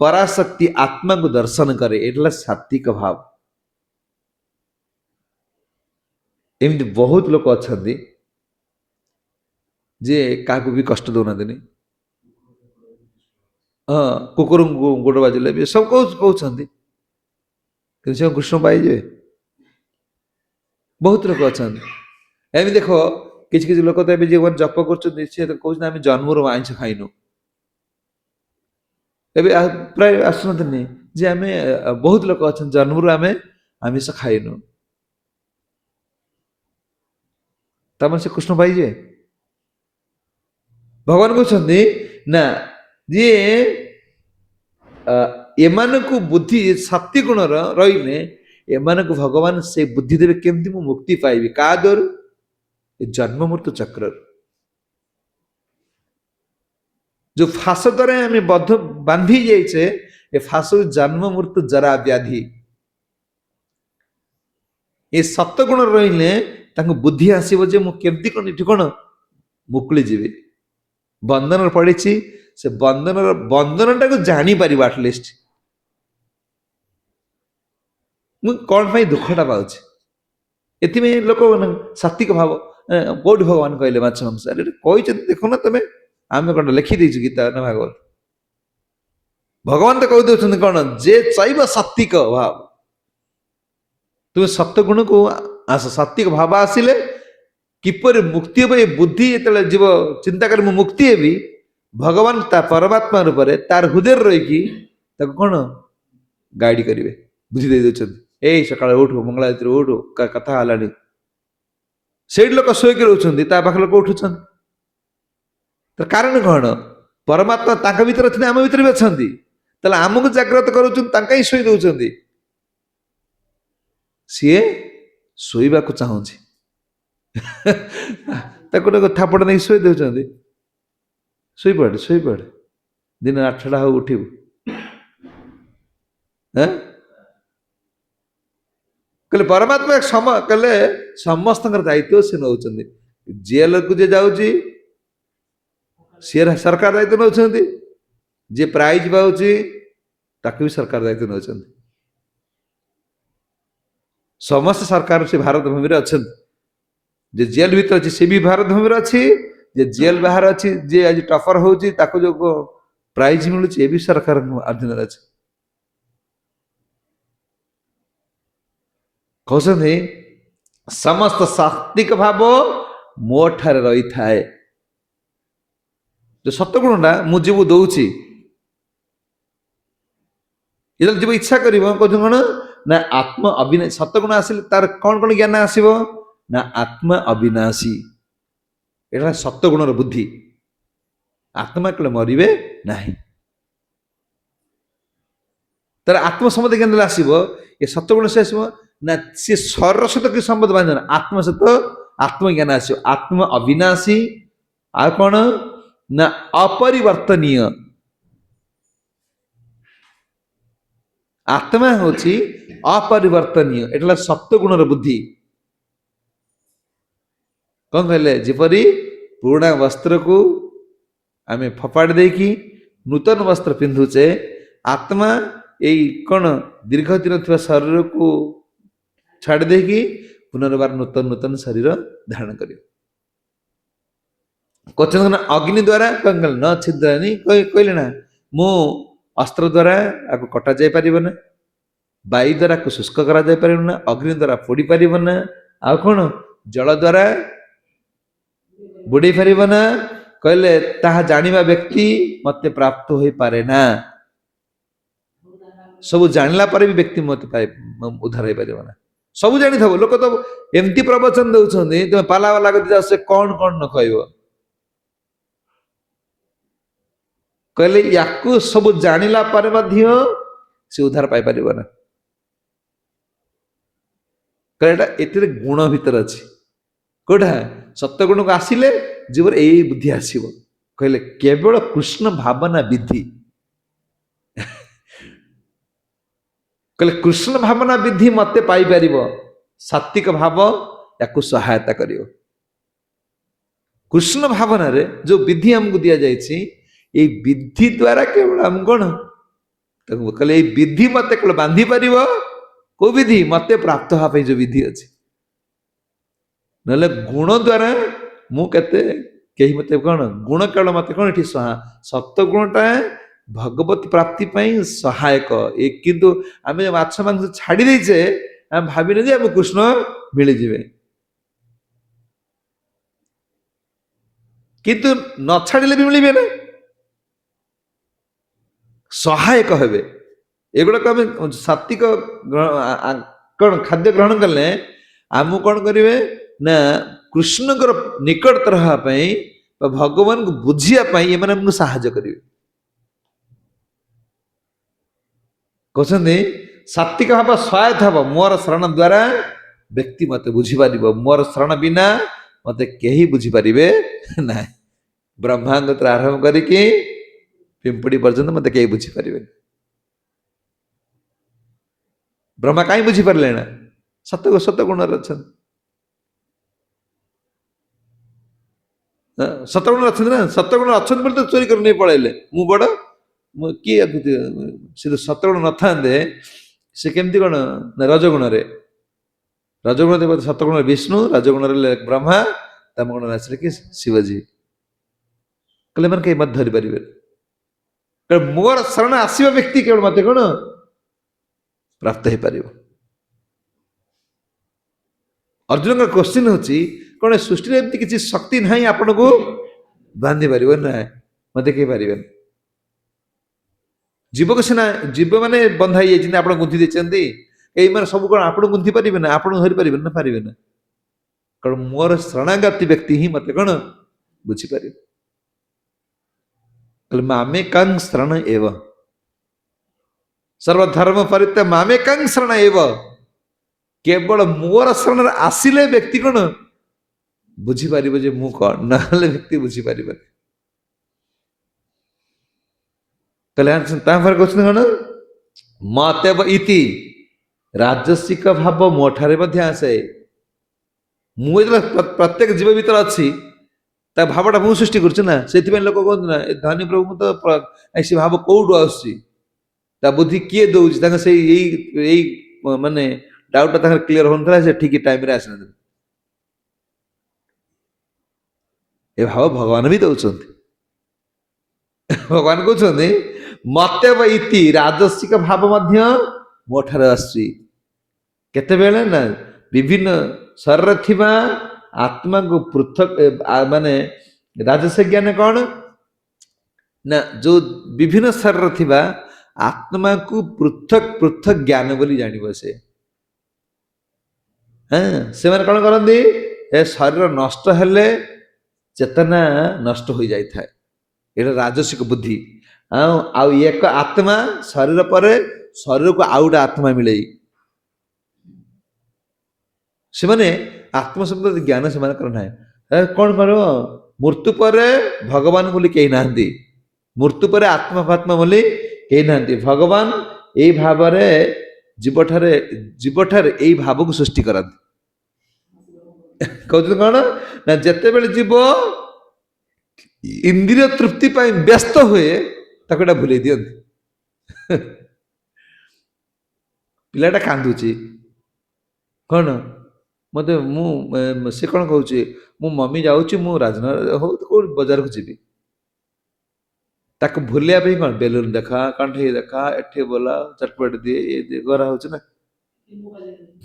ପରାଶକ୍ତି ଆତ୍ମାକୁ ଦର୍ଶନ କରେ। ଏଇଟା ହେଲା ସାତ୍ବିକ ଭାବ। ଏମିତି ବହୁତ ଲୋକ ଅଛନ୍ତି ଯେ କାହାକୁ ବି କଷ୍ଟ ଦଉନାହାନ୍ତିନି। ହଁ, କୁକୁରଙ୍କୁ ଗୋଡ ବାଜିଲେ ବି ସବୁ କହୁଛନ୍ତି, କିନ୍ତୁ ସେ କୃଷ୍ଣ ପାଇଯିବେ। ବହୁତ ଲୋକ ଅଛନ୍ତି ଏମିତି। ଦେଖ କିଛି କିଛି ଲୋକ ତ ଏବେ ଜୀବନ ଜପ କରୁଛନ୍ତି, ସେ କହୁଛନ୍ତି ଆମେ ଜନ୍ମରୁ ଆଇଁଷ ଖାଇନୁ। ଏବେ ପ୍ରାୟ ଆସୁନଥିନି ଯେ ଆମେ ବହୁତ ଲୋକ ଅଛନ୍ତି ଜନ୍ମରୁ ଆମେ ଆମିଷ ଖାଇନୁ, ତାମାନେ ସେ କୃଷ୍ଣ ପାଇଯିବେ। ଭଗବାନ କହୁଛନ୍ତି ନା, ଯିଏ ଏମାନଙ୍କୁ ବୁଦ୍ଧି ଶକ୍ତି ଗୁଣର ରହିଲେ ଏମାନଙ୍କୁ ଭଗବାନ ସେ ବୁଦ୍ଧି ଦେବେ କେମିତି ମୁଁ ମୁକ୍ତି ପାଇବି। କାହା ଦ୍ୱାରା? ଏ ଜନ୍ମ ମୃତ୍ୟୁ ଚକ୍ରରୁ। ଯୋଉ ଫାସ ଦ୍ୱାରା ଆମେ ବଦ୍ଧ ବାନ୍ଧି ଯାଇଛେ, ଏ ଫାସ ଜନ୍ମ ମୃତ୍ୟୁ ଜରା ବ୍ୟାଧି। ଏ ସତ ଗୁଣ ରହିଲେ ତାଙ୍କୁ ବୁଦ୍ଧି ଆସିବ ଯେ ମୁଁ କେମିତି କଣ ଏଠି କଣ ମୁକୁଳି ଯିବି। ବନ୍ଧନରେ ପଡିଛି, ସେ ବନ୍ଧନଟାକୁ ଜାଣିପାରିବ। ଆଟଲିଷ୍ଟ ମୁଁ କଣ ପାଇଁ ଦୁଃଖଟା ପାଉଛି। ଏଥିପାଇଁ ଲୋକମାନେ ସାତ୍ବିକ ଭାବ କୋଉଠି ଭଗବାନ କହିଲେ ମାଛ ମାଂସ କହିଛନ୍ତି ଦେଖୁନ ତମେ, ଆମେ କଣ ଲେଖିଦେଇଛୁ ଗୀତା ନା ଭାଗବତ? ଭଗବାନ ତ କହିଦଉଛନ୍ତି କଣ, ଯେ ଚାଇବ ସାତ୍ବିକ ଭାବ। ତୁମେ ସତ୍ୟ ଗୁଣକୁ ଆସ, ସାତ୍ବିକ ଭାବ ଆସିଲେ କିପରି ମୁକ୍ତି ହେବ। ଏ ବୁଦ୍ଧି ଯେତେବେଳେ ଯିବ ଚିନ୍ତା କରି ମୁଁ ମୁକ୍ତି ହେବି, ଭଗବାନ ତା ପରମାତ୍ମା ରୂପରେ ତାର ହୃଦୟରେ ରହିକି ତାକୁ କଣ ଗାଇଡ କରିବେ, ବୁଝି ଦେଇ ଦଉଛନ୍ତି। ଏଇ ସକାଳେ ଉଠୁ, ମଙ୍ଗଳାତିରେ ଉଠୁ, କଥା ହେଲାଣି। ସେଇଠି ଲୋକ ଶୋଇକି ରହୁଛନ୍ତି, ତା ପାଖରେ ଲୋକ ଉଠୁଛନ୍ତି। ତ କାରଣ କଣ? ପରମାତ୍ମା ତାଙ୍କ ଭିତରେ ଥିଲେ, ଆମ ଭିତରେ ବି ଅଛନ୍ତି। ତାହେଲେ ଆମକୁ ଜାଗ୍ରତ କରୁଛନ୍ତି, ତାଙ୍କ ହିଁ ଶୋଇ ଦଉଛନ୍ତି। ସିଏ ଶୋଇବାକୁ ଚାହୁଁଛି, ତାକୁ ଗୋଟେ ଥାପଡ଼ ନେଇ ଶୋଇ ଦଉଛନ୍ତି। ଶୋଇପଡେ ଶୋଇପଡେ, ଦିନ 8ଟା ହଉ ଉଠିବୁ। କହିଲେ ପରମାତ୍ମା କହିଲେ ସମସ୍ତଙ୍କର ଦାୟିତ୍ୱ ସେ ନେଉଛନ୍ତି। ଜେଲକୁ ଯିଏ ଯାଉଛି ସିଏ ସରକାର ଦାୟିତ୍ୱ ନେଉଛନ୍ତି, ଯିଏ ପ୍ରାଇଜ ପାଉଛି ତାକୁ ବି ସରକାର ଦାୟିତ୍ୱ ନେଉଛନ୍ତି। ସମସ୍ତେ ସରକାର ସେ ଭାରତ ଭୂମିରେ ଅଛନ୍ତି। ଯେ ଜେଲ ଭିତରେ ଅଛି ସେ ବି ଭାରତ ଭୂମିରେ ଅଛି, ଯେ ଜେଲ ବାହାରେ ଅଛି, ଯିଏ ଆଜି ଟପର ହଉଛି ତାକୁ ଯୋଉ ପ୍ରାଇଜ ମିଳୁଛି, ଏ ବି ସରକାର ଅଧୀନରେ ଅଛି। କହୁଛନ୍ତି ସମସ୍ତ ସାତ୍ବିକ ଭାବ ମୋ ଠାରେ ରହିଥାଏ। ଯୋଉ ସତ୍ୟଗୁଣଟା ମୁଁ ଜୀବ ଦଉଛି, ଯେତେବେଳେ ଜୀବ ଇଚ୍ଛା କରିବ କହୁଛନ୍ତି କଣ ନା ଆତ୍ମ ଅବିନାଶୀ। ସତ୍ୟଗୁଣ ଆସିଲେ ତାର କଣ କଣ ଜ୍ଞାନ ଆସିବ ନା ଆତ୍ମା ଅବିନାଶୀ। ଏଟା ସତ୍ୟଗୁଣର ବୁଦ୍ଧି। ଆତ୍ମା କେବେ ମରିବେ ନାହିଁ। ତାର ଆତ୍ମ ସମ୍ବନ୍ଧ ଜ୍ଞାନ ଆସିବ, ଏ ସତ୍ୟଗୁଣ ସେ ଆସିବ ନା ସେ ଶରୀର ସହିତ କିଛି ସମ୍ବନ୍ଧ ବାନ୍ଧିବ ନା, ଆତ୍ମା ସହିତ ଆତ୍ମଜ୍ଞାନ ଆସିବ। ଆତ୍ମ ଅବିନାଶୀ, ଆଉ କଣ ନା ଅପରିବର୍ତ୍ତନୀୟ। ଆତ୍ମା ହଉଛି ଅପରିବର୍ତ୍ତନୀୟ। ଏଟା ହେଲା ସତ୍ୟଗୁଣର ବୁଦ୍ଧି। କଣ କହିଲେ? ଯେପରି ପୁରୁଣା ବସ୍ତ୍ରକୁ ଆମେ ଫୋପାଡ଼ି ଦେଇକି ନୂତନ ବସ୍ତ୍ର ପିନ୍ଧୁଛେ, ଆତ୍ମା ଏଇ କଣ ଦୀର୍ଘ ଦିନ ଥିବା ଶରୀରକୁ ଛାଡ଼ି ଦେଇକି ପୁନର୍ବାର ନୂତନ ନୂତନ ଶରୀର ଧାରଣ କରିବ। ଅଗ୍ନି ଦ୍ଵାରା କଣ କହିଲେ ନ ଛିଦ୍ରାନି, କହିଲେ ନା ମୁଁ ଅସ୍ତ୍ର ଦ୍ଵାରା ଆକୁ କଟା ଯାଇ ପାରିବ ନା, ବାୟୁ ଦ୍ଵାରା ଆକୁ ଶୁଷ୍କ କରାଯାଇ ପାରିବ ନା, ଅଗ୍ନି ଦ୍ଵାରା ପୋଡ଼ି ପାରିବ ନା, ଆଉ କଣ ଜଳ ଦ୍ଵାରା ବୁଡେଇ ପାରିବ ନା, कहले ताहा जानिबा व्यक्ति मते प्राप्त होई पारे ना सब जानला पर भी व्यक्ति मते पाए उद्धार होई पारिबो ना सब जानि थबो लोक तो एमती प्रवचन दउछन्ती तमे पाला वाला कति जा से कोन कोन न कहइबो कहले याकू सब जानिला पर मध्य से उद्धार पाई पारिबो ना कहले एतिरे गुण भीतर अछि कोठा सत्य गुण को आसिले जीवन एई बुद्धि आसीबो कहले केवल कृष्ण भावना विधि कहले कृष्ण भावना विधि मते पाई पारिबो सात्विक भाव याकू सहायता करियो कृष्ण भावना रे जो विधि हमको दिया जायछि ए विधि द्वारा केवल हम कोन कहले ए विधि मते केवल बांधी पारिबो को विधि मते प्राप्त हा पे जो विधि अछि नले गुण द्वारा मु केते केही मते कोन गुण केवल मते कोन एठी सत्य गुणटा भगवत प्राप्ति पई सहायक ए किंतु आमे माछ मांस छाडी दैछे हम भाबिने जे हम कृष्ण मिलि जिवे किंतु न छाडिले भी मिलिबे ना सहायक हेबे एगुड़ा को आम सात्विक कौन खाद्य ग्रहण कले आम कौन करेंगे ना कृष्ण निकटतर हाँपाई भगवान को बुझापी ये साहाय्य करेंगे कहते सात्विक भाव सहायता हम मोर शरण द्वारा व्यक्ति मत बुझीपार मोर शरण बिना मत कहीं बुझीपारे ना ब्रह्मांड आरंभ करके पिंपड़ी पर्यंत मत कहीं बुझीपारे ब्रह्मा कहीं बुझीपारे ना सत्य सत्य गुण अच्छा सतगुण अच्छा ना सतगुण अच्छा बोले तो चोरी कर नहीं पड़े मु बड़ किए से तो सतगुण न था से केमती कौन रजगुण रे रजगुण देव सतगुण विष्णु रजगुण ब्रह्मा तम गुण आसले कि शिवजी कहले मैंने कहीं मत धरी पारे मोर शरण आसवा व्यक्ति केवल मत कौन प्राप्त हो पार अर्जुन का क्वेश्चन होची कौन सृष्टि एमती किसी शक्ति ना आपण को बांधि पार ना मत कही पारे जीव को सीना जीव मैंने बंधाई आप गुंथि देते यही मैंने सब कौन आप गुंथि पारे ना आप धरी पारे ना पारे ना कारण मोर शरणागति व्यक्ति ही मत कौन बुझीपार मामे कंग शरण एव सर्वधर्म परित्याग मामे कंग शरण एव केवल मोर शरण आसिले व्यक्ति कौन बुझीपार मु कौन ना व्यक्ति बुझीपार कौन मतेव इति राजसिक भाव मोठारे आसे मुझे प्रत्येक जीव भीतर अच्छी भावटा मु सृष्टि कर लोक कहते ना धनी प्रभु तो ऐसी भाव कौटू आसुच्ची बुद्धि किए दौर से माने डाउटा क्लीयर होता से ठीक टाइम रे आसना ए भाव भगवान भी दौरान भगवान कहते मतेव इति राजसिक भाव मोठार आसते ना विभिन्न शरीर थिबा आत्मा को पृथक माने राजसिक ज्ञान कौन ना जो विभिन्न शरीर थिबा आत्मा को पृथक पृथक ज्ञान बोली जानिबो से हाँ से माने कौन करती ए शरीर नष्ट हेले चेतना नष्ट हो जाए ये राजसिक बुद्धि आउ एक आत्मा शरीर पर शरीर को आउ गोटे आत्मा मिले से माने आत्म संबंध ज्ञान से करना है कौन कर मृत्यु पर भगवान बोली कही ना मृत्यु पर आत्मा फात्मा बोली कही ना भगवान यही भाव जीवठारे यही भाव को सृष्टि करती कहते कौन ना जिते बड़े जीव इंद्रिय तृप्ति पाई व्यस्त हुए ताको भूल दियंती पिलाटा कांदुची कौन मत से कौन कहूँ मो मम्मी जाऊँगी मु राजनगर हो तो बजार को जीवी ताको भूलिया कौन बेलून देखा कंठे देखा एठे बोला चटपट दिए ये दिए गरा हो ना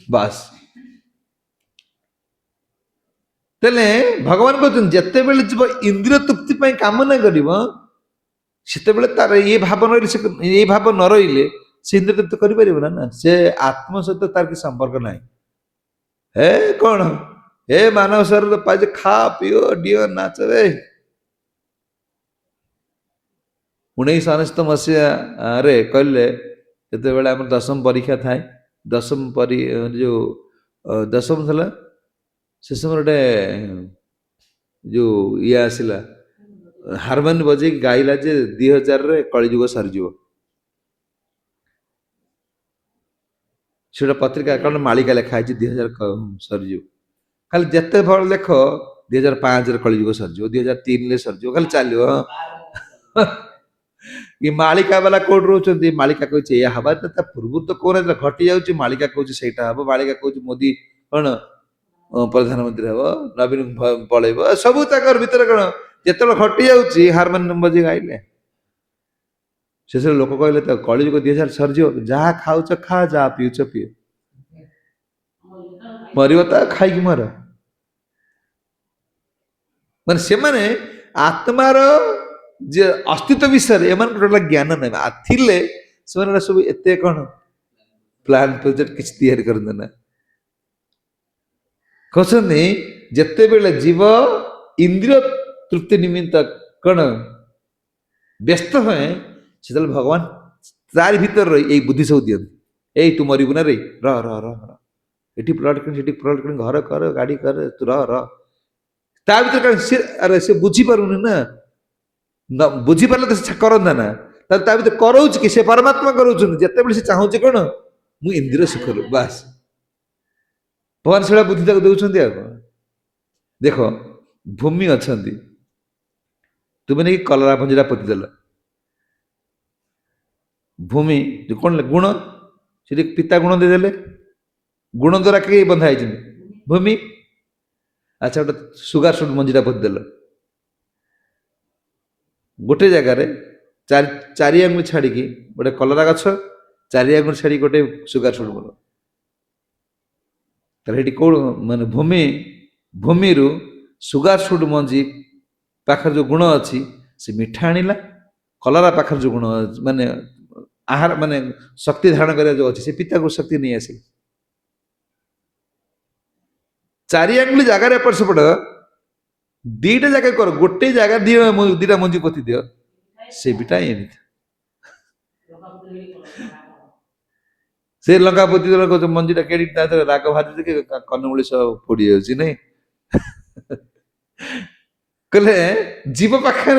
बास तेले भगवान कहते जिते बेले जीव इंद्रिय तृप्ति ପାଇଁ କାମନା କରିବ ସେତେବେଳେ ତାର ଏ ଭାବ ନ ରହିଲେ ଏ ଭାବ ନ ରହିଲେ ସେ ଇନ୍ଦ୍ରିୟ ତୃପ୍ତି କରିପାରିବ ନା ସେ ଆତ୍ମ ସହିତ ତାର କିଛି ସମ୍ପର୍କ ନାହିଁ ହେ କଣ ହେ ମାନବ ଶରୀର ପାଇছে ଖା ପିଅ ଡିଅ ନାଚ ରେ 1999 କହିଲେ ଯେତେବେଳେ ଆମର ଦଶମ ପରୀକ୍ଷା ଥାଏ ଦଶମ ଯୋଉ ଦଶମ ଥିଲା ସେ ସମୟରେ ଗୋଟେ ଯୋଉ ଇଏ ଆସିଲା ହାରମୋନି ବଜେଇକି ଗାଇଲା ଯେ 2000 କଳିଯୁଗ ସରିଯିବ ସେଟା ପତ୍ରିକା କଣ ମାଳିକା ଲେଖା ହେଇଛି 2000 ସରିଯିବ ଖାଲି ଯେତେ ଭଲ ଲେଖ 2005 କଳିଯୁଗ ସରିଯିବ 2003 ସରିଯିବ ଖାଲି ଚାଲିବ ये मालिका वाला कोड रोचंदी मालिका कहूँ या हवा ता पूर्व तो कौन घटी जाऊँ मालिका कहूँ सहीटा हम मालिका कहूँ मोदी कौन प्रधानमंत्री हम नवीन पलैब सब भर कौन जिते घटी जाऊँ हारमोनियम बजे गाइले शेष लोक कहले तो कलिजुग 2000 सरजिव जहाँ खाऊच खा जहाँ पीउच पी मरब तो खाई मर मान से माने आत्मार जे अस्तित्व विषय एम ज्ञान ना थिले सब एत कौन प्लान प्रोजेक्ट किसी या करते ना कहते जिते बेले जीव इंद्रिय तृप्ति निमित्त कौन व्यस्त हुए से भगवान तार भीतर रही यही बुद्धि सब दिखती यही तू मरबू ना रे रह रह रह रह ये प्लट कर प्लट कर घर कर गाड़ी कर तू रह रह ता भीतर अरे से बुझी पारुनी ना न बुझी पारे तो करता ना ता भीतर कराऊँ कि से परमात्मा कराऊँ जिते बड़े से चाहूँ कौन मु इंद्रिय सुख रू बास भगवान से बुद्धि तक दौरान आ देख भूमि अच्छा तुम्हें नहीं कलरा भंजीरा पोतीदेल भूमि जो कौन गुण से पिता गुण देदेले गुण द्वारा किए बंधाई भूमि अच्छा गोटे सुगार सुट मंजीरा पोतीदेल गोटे जगार चारि आंगुल छाड़ी गोटे कलरा गछ चारि आंगुल छाड़ी गोटे सुगार सुट बोल तार कौन मान भूमि भूमि रु सुगार सुट मंजी पाखर जो गुण अच्छी से मिठा आणला कलरा पाखर जो गुण माने आहार माने शक्ति धारण कर जो अच्छी से पिता को शक्ति नहीं आसे चारि आंगुल जगार एपट सेपट दीटा जगह कर गोटे जगह दीटा मंजी पोती दियो से बिटा एमती से लंका पोती मंजीटा केड़ी राग भाजी के कनमूली सब पोड़ी जाऊँ नहीं कहले जीव पाखे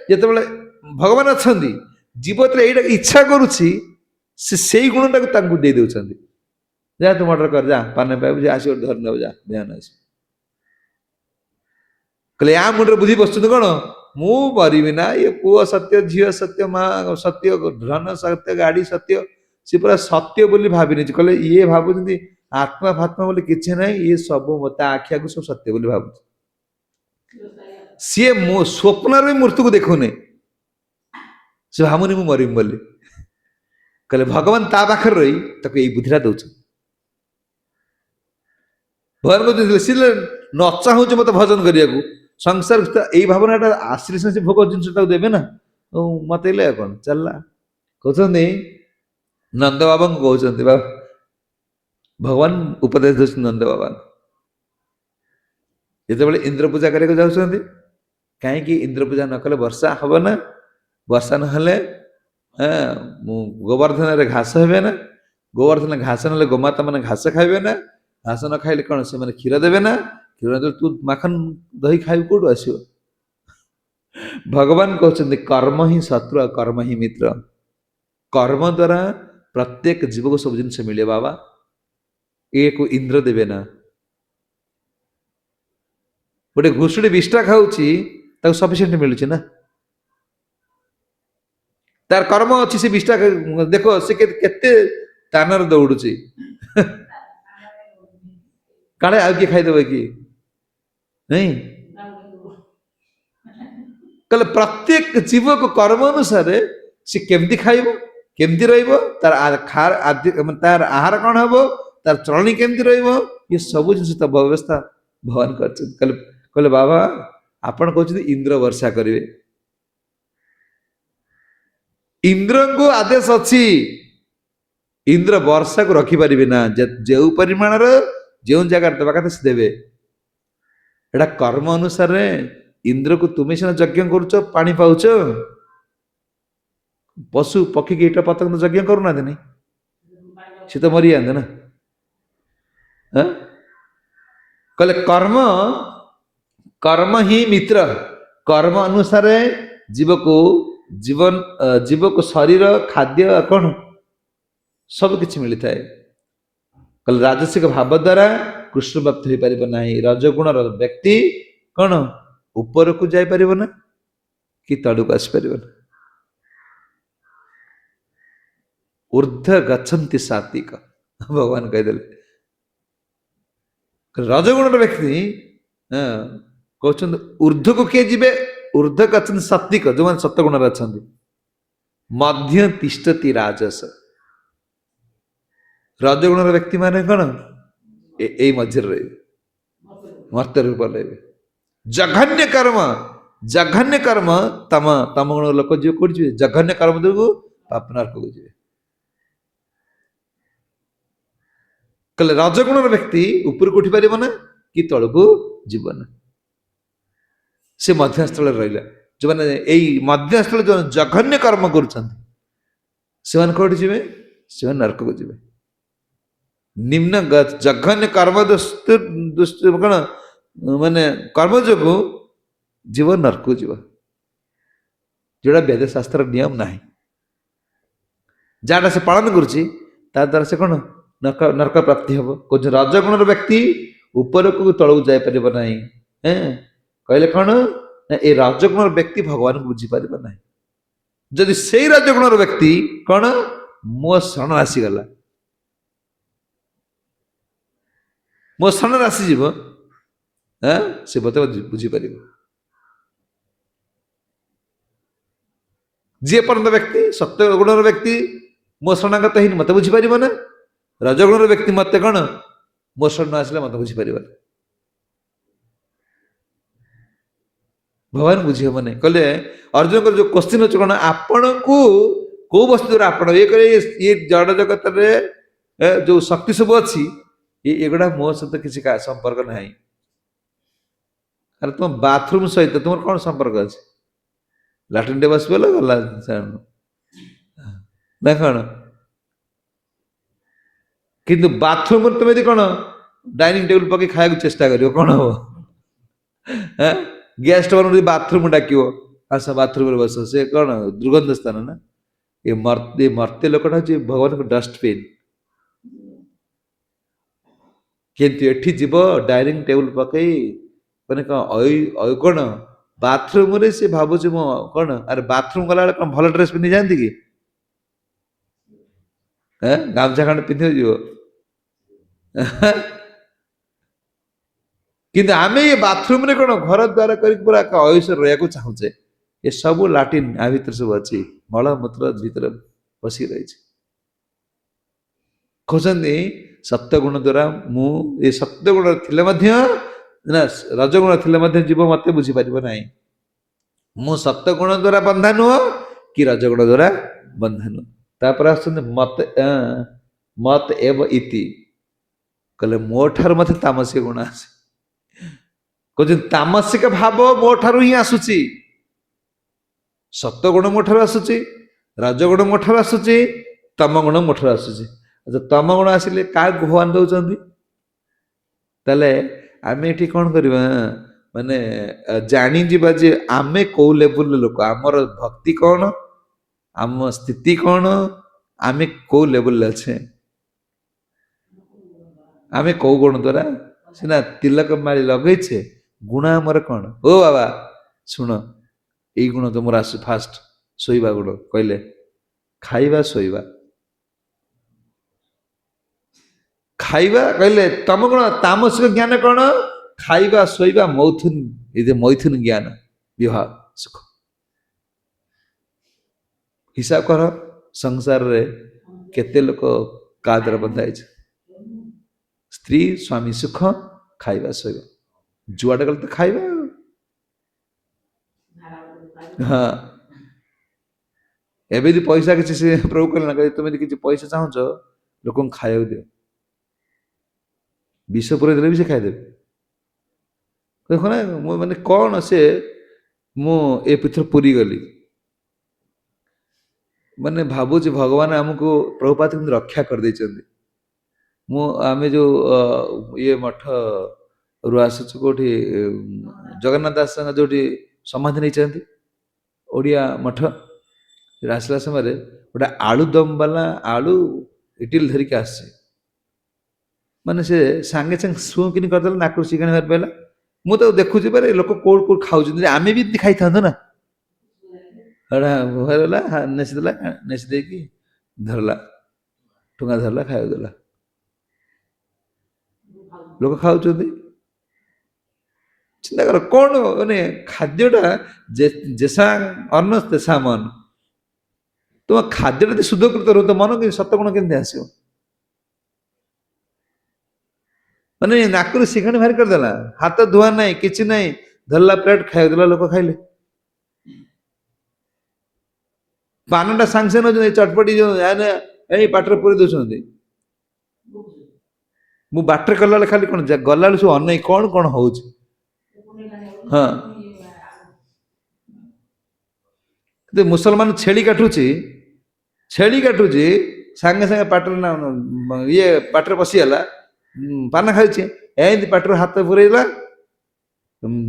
जिते भगवान अच्छा जीव ये इच्छा करुच्ची से गुणटा को दे दौरान जा तुम अर्डर कर जा पान पाइबू आस धर नब जा ध्यान आस कहले या मुंडे बुझी बस कौन मु मरबी ना ये पुओ सत्य झील सत्य माँ सत्य धन सत्य गाड़ी सत्य सी पूरा सत्य बोली भाभी नहीं कहले ये भावुं आत्मा फात्मा बोली किसी ना ये सब मत आखिया को सब सत्य बोली भावुँ सी मो स्वप्न मृत्यु को देखुने से भावुनी मु मरबी बोली कहले भगवान ता पाखर रही ताको यही बुद्धिटा दौर भगवान सी न चाहूँ मत भजन करने को संसार यही भावनाटा आश्री से भोग जिनस देवे ना मत कौन चलला कहते नंद बाबा कहते भगवान उपदेश दे नंद बाबा जिते इंद्र पूजा करने जाऊँ कहीं इंद्र पूजा न कले वर्षा हम ना वर्षा ना गोवर्धन घास हे ना गोवर्धन घास ना गोमाता मैंने घास खाइबे ना घास न खाइले कौन से मैंने क्षीर देवे ना क्षीर दे तू माखन दही खाइबू कौटू आस भगवान कहते कर्म ही शत्रु कर्म ही मित्र कर्म द्वारा प्रत्येक जीव को सब जिन मिले बाबा ये को इंद्र देवे ना गोटे घुषुड़ी 20टा खाऊँगी सफिसीयंट मिलूँ ना तार कर्म अच्छी से 20टा देख से केते तानर दौड़ुची काले आउ किए खाईदेव कि नहीं कहले प्रत्येक जीव को कर्म अनुसार सी केमती खाइब केमती रहिबो तार आहार कौन हम तार चलनी केमती रहिबो ये सब जिन व्यवस्था ଭଗବାନ କରିଛନ୍ତି। କହିଲେ କହିଲେ ବାବା ଆପଣ କହୁଛନ୍ତି ଇନ୍ଦ୍ର ବର୍ଷା କରିବେ, ଇନ୍ଦ୍ରଙ୍କୁ ଆଦେଶ ଅଛି, ଇନ୍ଦ୍ର ବର୍ଷାକୁ ରଖିପାରିବେ ନା, ଯେଉଁ ପରିମାଣର ଯେଉଁ ଜାଗାରେ ଦେବା କଥା ସେ ଦେବେ। ଏଟା କର୍ମ ଅନୁସାରେ ଇନ୍ଦ୍ରକୁ ତୁମେ ସିନା ଯଜ୍ଞ କରୁଛ ପାଣି ପାଉଛ, ପଶୁ ପକ୍ଷୀ କୀଟ ପତଙ୍ଗ ଯଜ୍ଞ କରୁନାହାନ୍ତି ନାଇଁ, ସେ ତ ମରିଯାଆନ୍ତେ ନା। ହଁ? କହିଲେ କର୍ମ, କର୍ମ ହିଁ ମିତ୍ର, କର୍ମ ଅନୁସାରେ ଜୀବକୁ ଜୀବନ ଜୀବକୁ ଶରୀର ଖାଦ୍ୟ କଣ ସବୁ କିଛି ମିଳିଥାଏ। କହିଲେ ରାଜସିକ ଭାବ ଦ୍ୱାରା କୃଷ୍ଣ ପ୍ରାପ୍ତି ହୋଇପାରିବ ନାହିଁ। ରଜଗୁଣର ବ୍ୟକ୍ତି କଣ ଉପରକୁ ଯାଇପାରିବ ନା କି ତଳକୁ ଆସିପାରିବ ନା। ଉର୍ଦ୍ଧ୍ୱ ଗଚ୍ଛନ୍ତି ସାତ୍ବିକ, ଭଗବାନ କହିଦେଲେ। ରଜଗୁଣର ବ୍ୟକ୍ତି କହୁଛନ୍ତି ଉର୍ଦ୍ଧ୍ୱକୁ କିଏ ଯିବେ, ଉର୍ଦ୍ଧ୍ୱ ଗଚ୍ଛନ୍ତି ସାତ୍ବିକ, ଯୋଉମାନେ ସତ୍ୱଗୁଣରେ ଅଛନ୍ତି। ମଧ୍ୟ ତିଷ୍ଠତି ରାଜସ, ରଜଗୁଣର ବ୍ୟକ୍ତି ମାନେ କଣ ଏଇ ମଝିରେ ରହିବେ, ମର୍ତ୍ତ୍ୟ ରୂପ ରହିବେ। ଜଘନ୍ୟ କର୍ମ, ଜଘନ୍ୟ କର୍ମ, ତମ ତମ ଗୁଣ ଲୋକ ଯିବେ କୋଉଠି ଯିବେ, ଜଘନ୍ୟ କର୍ମ ଯୋଗୁ ପାପ ନରକକୁ ଯିବେ। କହିଲେ ରଜଗୁଣର ବ୍ୟକ୍ତି ଉପରକୁ ଉଠି ପାରିବ ନା କି ତଳକୁ ଯିବ ନା, ସେ ମଧ୍ୟସ୍ଥଳରେ ରହିଲା। ଯୋଉମାନେ ଏଇ ମଧ୍ୟସ୍ଥଳେ ଯୋଉ ଜଘନ୍ୟ କର୍ମ କରୁଛନ୍ତି ସେମାନେ କୋଉଠି ଯିବେ, ସେମାନେ ନରକକୁ ଯିବେ। ନିମ୍ନ ଜଘନ୍ୟ କର୍ମ କଣ ମାନେ କର୍ମ ଯୋଗୁ ଯିବ ନରକକୁ ଯିବ, ଯୋଉଟା ବେଦ ଶାସ୍ତ୍ର ନିୟମ ନାହିଁ। ଯାହାଟା ସେ ପାଳନ କରୁଛି ତା ଦ୍ୱାରା ସେ କଣ ନରକ ପ୍ରାପ୍ତି ହବ। କହୁଛି ରଜଗୁଣର ବ୍ୟକ୍ତି ଉପରକୁ ତଳକୁ ଯାଇପାରିବ ନାହିଁ। କହିଲେ କଣ ନା ଏ ରଜଗୁଣର ବ୍ୟକ୍ତି ଭଗବାନଙ୍କୁ ବୁଝିପାରିବ ନାହିଁ। ଯଦି ସେଇ ରଜଗୁଣର ବ୍ୟକ୍ତି କଣ ମୋ ଶରଣ ଆସିଗଲା, ମୋ ଶରଣରେ ଆସିଯିବ, ସେ ମତେ ବୁଝିପାରିବ। ଯିଏ ପର୍ଯ୍ୟନ୍ତ ବ୍ୟକ୍ତି ସତ୍ୟ ଗୁଣର ବ୍ୟକ୍ତି ମୋ ଶରଣାଗତ ହେଇନି ମତେ ବୁଝିପାରିବ ନା, ରଜଗୁଣର ବ୍ୟକ୍ତି ମତେ କଣ ମୋ ଶରଣ ଆସିଲେ ମତେ ବୁଝିପାରିବ ନା। ଭଗବାନ ବୁଝିହବ ନାହିଁ। କହିଲେ ଅର୍ଜୁନଙ୍କର ଯୋଉ କୋଶ୍ଚିନ୍ ଅଛି କଣ, ଆପଣଙ୍କୁ କୋଉ ବସ୍ତୁ ଦ୍ୱାରା ଆପଣ ଇଏ କରି ଇଏ ଜଡ଼ ଜଗତରେ ଯୋଉ ଶକ୍ତି ସବୁ ଅଛି ଏଗୁଡା ମୋ ସହିତ କିଛି ସମ୍ପର୍କ ନାହିଁ। ଆରେ ତୁମ ବାଥରୁମ ସହିତ ତୁମର କଣ ସମ୍ପର୍କ ଅଛି, ଲାଟ୍ରିନ୍ ଟେ ବସି ପଡ଼ିଲ ଗଲା ନା କଣ। କିନ୍ତୁ ବାଥରୁମରେ ତୁମେ ଯଦି କଣ ଡାଇନିଂ ଟେବୁଲ ପକେଇ ଖାଇବାକୁ ଚେଷ୍ଟା କରିବ କଣ ହବ, ଗ୍ୟାସ୍ ଷ୍ଟୋଭ ଯଦି ବାଥରୁମ ଡାକିବ ଆସ ବାଥରୁମରେ ବସ, ସେ କଣ ଦୁର୍ଗନ୍ଧ ସ୍ଥାନ ନା। ଏ ମର୍ତ୍ତ୍ୟ ଲୋକଟା ହଉଛି ଭଗବାନଙ୍କ ଡଷ୍ଟବିନ୍। କିନ୍ତୁ ଏଠି ଯିବ ଡାଇନିଂ ଟେବୁଲ ପକେଇ ମାନେ କଣ ବାଥରୁମରେ ସେ ଭାବୁଛି ମୁଁ କଣ, ଆରେ ବାଥରୁମ ଗଲାବେଳେ କଣ ଭଲ ଡ୍ରେସ୍ ପିନ୍ଧି ଯାଆନ୍ତି କି, ଗାମୁଛା ଖଣ୍ଡେ ପିନ୍ଧି ଯିବ। କିନ୍ତୁ ଆମେ ଏ ବାଥରୁମରେ କଣ ଘର ଦ୍ୱାର କରିକି ପୁରା ଅୟସରେ ରହିବାକୁ ଚାହୁଁଛେ। ଏ ସବୁ ଲାଟିନ୍ ଆ ଭିତରେ ସବୁ ଅଛି, ମଳମୂତ୍ର ଭିତରେ ବସିକି ରହିଛି। କହୁଛନ୍ତି ସତ୍ୟ ଗୁଣ ଦ୍ୱାରା ମୁଁ ଏ ସତ୍ୟ ଗୁଣ ଥିଲେ ମଧ୍ୟ ନା ରଜଗୁଣ ଥିଲେ ମଧ୍ୟ ଜୀବ ମତେ ବୁଝିପାରିବ ନାହିଁ। ମୁଁ ସତ୍ୟ ଗୁଣ ଦ୍ୱାରା ବନ୍ଧା ନୁହଁ କି ରଜଗୁଣ ଦ୍ୱାରା ବନ୍ଧା ନୁହଁ। ତାପରେ ଆସୁଛନ୍ତି ମତେ ମତ ଏବ ଇତି, କହିଲେ ମୋ ଠାରୁ ମତେ ତାମସିକ ଗୁଣ ଆସେ। କହୁଛନ୍ତି ତାମସିକ ଭାବ ମୋ ଠାରୁ ହିଁ ଆସୁଛି, ସତ୍ୟ ଗୁଣ ମୋ ଠାରୁ ଆସୁଛି, ରଜଗୁଣ ମୋ ଠାରୁ ଆସୁଛି, ତମ ଗୁଣ ମୋ ଠାରୁ ଆସୁଛି। ତମ ଗୁଣ ଆସିଲେ କାହାକୁ ଭଗବାନ ଦଉଛନ୍ତି, ତାହେଲେ ଆମେ ଏଠି କଣ କରିବା ମାନେ ଜାଣିଯିବା ଯେ ଆମେ କୋଉ ଲେବୁଲର ଲୋକ, ଆମର ଭକ୍ତି କଣ, ଆମ ସ୍ଥିତି କଣ, ଆମେ କୋଉ ଲେବୁଲରେ ଅଛେ, ଆମେ କୋଉ ଗୁଣ ଦ୍ୱାରା ସିନା ତିଲକ ମାଳି ଲଗେଇଛେ, ଗୁଣ ଆମର କଣ। ଓ ବାବା ଶୁଣ, ଏଇ ଗୁଣ ତମର ଆସୁ ଫାଷ୍ଟ ଶୋଇବା ଗୁଣ, କହିଲେ ଖାଇବା ଶୋଇବା। ଖାଇବା କହିଲେ ତମ କଣ ତାମସିକ ଜ୍ଞାନ କଣ, ଖାଇବା ଶୋଇବା ମୈଥୁନ, ଏ ଯେ ମୈଥୁନ ଜ୍ଞାନ ବିବାହ ସୁଖ। ହିସାବ କର ସଂସାରରେ କେତେ ଲୋକ କା ଦ୍ୱାରା ବନ୍ଧା ହେଇଛି, ସ୍ତ୍ରୀ ସ୍ୱାମୀ ସୁଖ ଖାଇବା ଶୋଇବା। ଯୁଆଡ଼େ ଗଲେ ତ ଖାଇବା ହଁ ଏବେ ଯଦି ପଇସା କିଛି ସେ ପ୍ରଭୁ କହିଲେ ନା ତୁମେ ଯଦି କିଛି ପଇସା ଚାହୁଁଛ ଲୋକଙ୍କୁ ଖାଇବାକୁ ଦିଅ, ବିଷ ପୁରେଇ ଦେଲେ ବି ସେ ଖାଇଦେବେ। ଦେଖ ନା ମୁଁ ମାନେ କଣ ସେ ମୁଁ ଏ ପୃଥର ପୁରୀ ଗଲି ମାନେ ଭାବୁଛି ଭଗବାନ ଆମକୁ ପ୍ରଭୁପାତ କିନ୍ତୁ ରକ୍ଷା କରିଦେଇଛନ୍ତି। ଆମେ ଯୋଉ ଇଏ ମଠ ରୁ ଆସୁଛୁ କୋଉଠି ଜଗନ୍ନାଥ ଦାସଙ୍କ ଯୋଉଠି ସମାଧି ନେଇଛନ୍ତି ଓଡ଼ିଆ ମଠ, ଆସିଲା ସମୟରେ ଗୋଟେ ଆଳୁ ଦମ ବାଲା ଆଳୁ ଇଟିଲି ଧରିକି ଆସିছে, ମାନେ ସେ ସାଙ୍ଗେ ସାଙ୍ଗେ ସୁଁ କିନି କରିଦେଲା, ନାକରୁ ଶିକାଣି ବାହାରି ପାଇଲା। ମୁଁ ତ ଦେଖୁଛି ବାରେ ଲୋକ କୋଉଠୁ କୋଉଠୁ ଖାଉଛନ୍ତି, ଆମେ ବି ଏମିତି ଖାଇଥାନ୍ତୁ ନା। ହେଲା ନେସି ଦେଲା, ନେସି ଦେଇକି ଧରିଲା, ଠୁଙ୍ଗା ଧରିଲା, ଖାଇବାକୁ ଦେଲା, ଲୋକ ଖାଉଛନ୍ତି। ଚିନ୍ତା କର କଣ ମାନେ ଖାଦ୍ୟଟା ଯେସା ଅନ୍ନ ତେସା ମନ। ତୁମ ଖାଦ୍ୟ ଯଦି ଶୁଦ୍ଧକୃତ ରହୁ ତ ମନ ସତ ଗୁଣ କେମିତି ଆସିବ? ମାନେ ନାକରୁ ଶିଙ୍ଘାଣି ବାହାରି କରିଦେଲା, ହାତ ଧୁଆ ନାହିଁ କିଛି ନାହିଁ, ଧରିଲା ପ୍ଲେଟ ଖାଇବାକୁ ଦେଲା, ଲୋକ ଖାଇଲେ। ପାନଟା ସାଙ୍ଗେ ସାଙ୍ଗେ ନଉଛନ୍ତି, ଚଟପଟି ଯୋଉ ଏଇ ପାଟିରେ ପୁରେଇ ଦଉଛନ୍ତି। ମୁଁ ବାଟରେ କଲାବେଳେ ଖାଲି କଣ ଗଲାବେଳେ ସବୁ ଅନେଇ କଣ କଣ ହଉଛି। ହଁ ମୁସଲମାନ ଛେଳି କାଟୁଛି, ଛେଳି କାଟୁଛି ସାଙ୍ଗେ ସାଙ୍ଗେ ପାଟିରେ ଇଏ ପାଟିରେ ପଶିଗଲା, ପାନ ଖାଉଛି, ଏମିତି ପାଟିରୁ ହାତ ପୁରେଇଲା,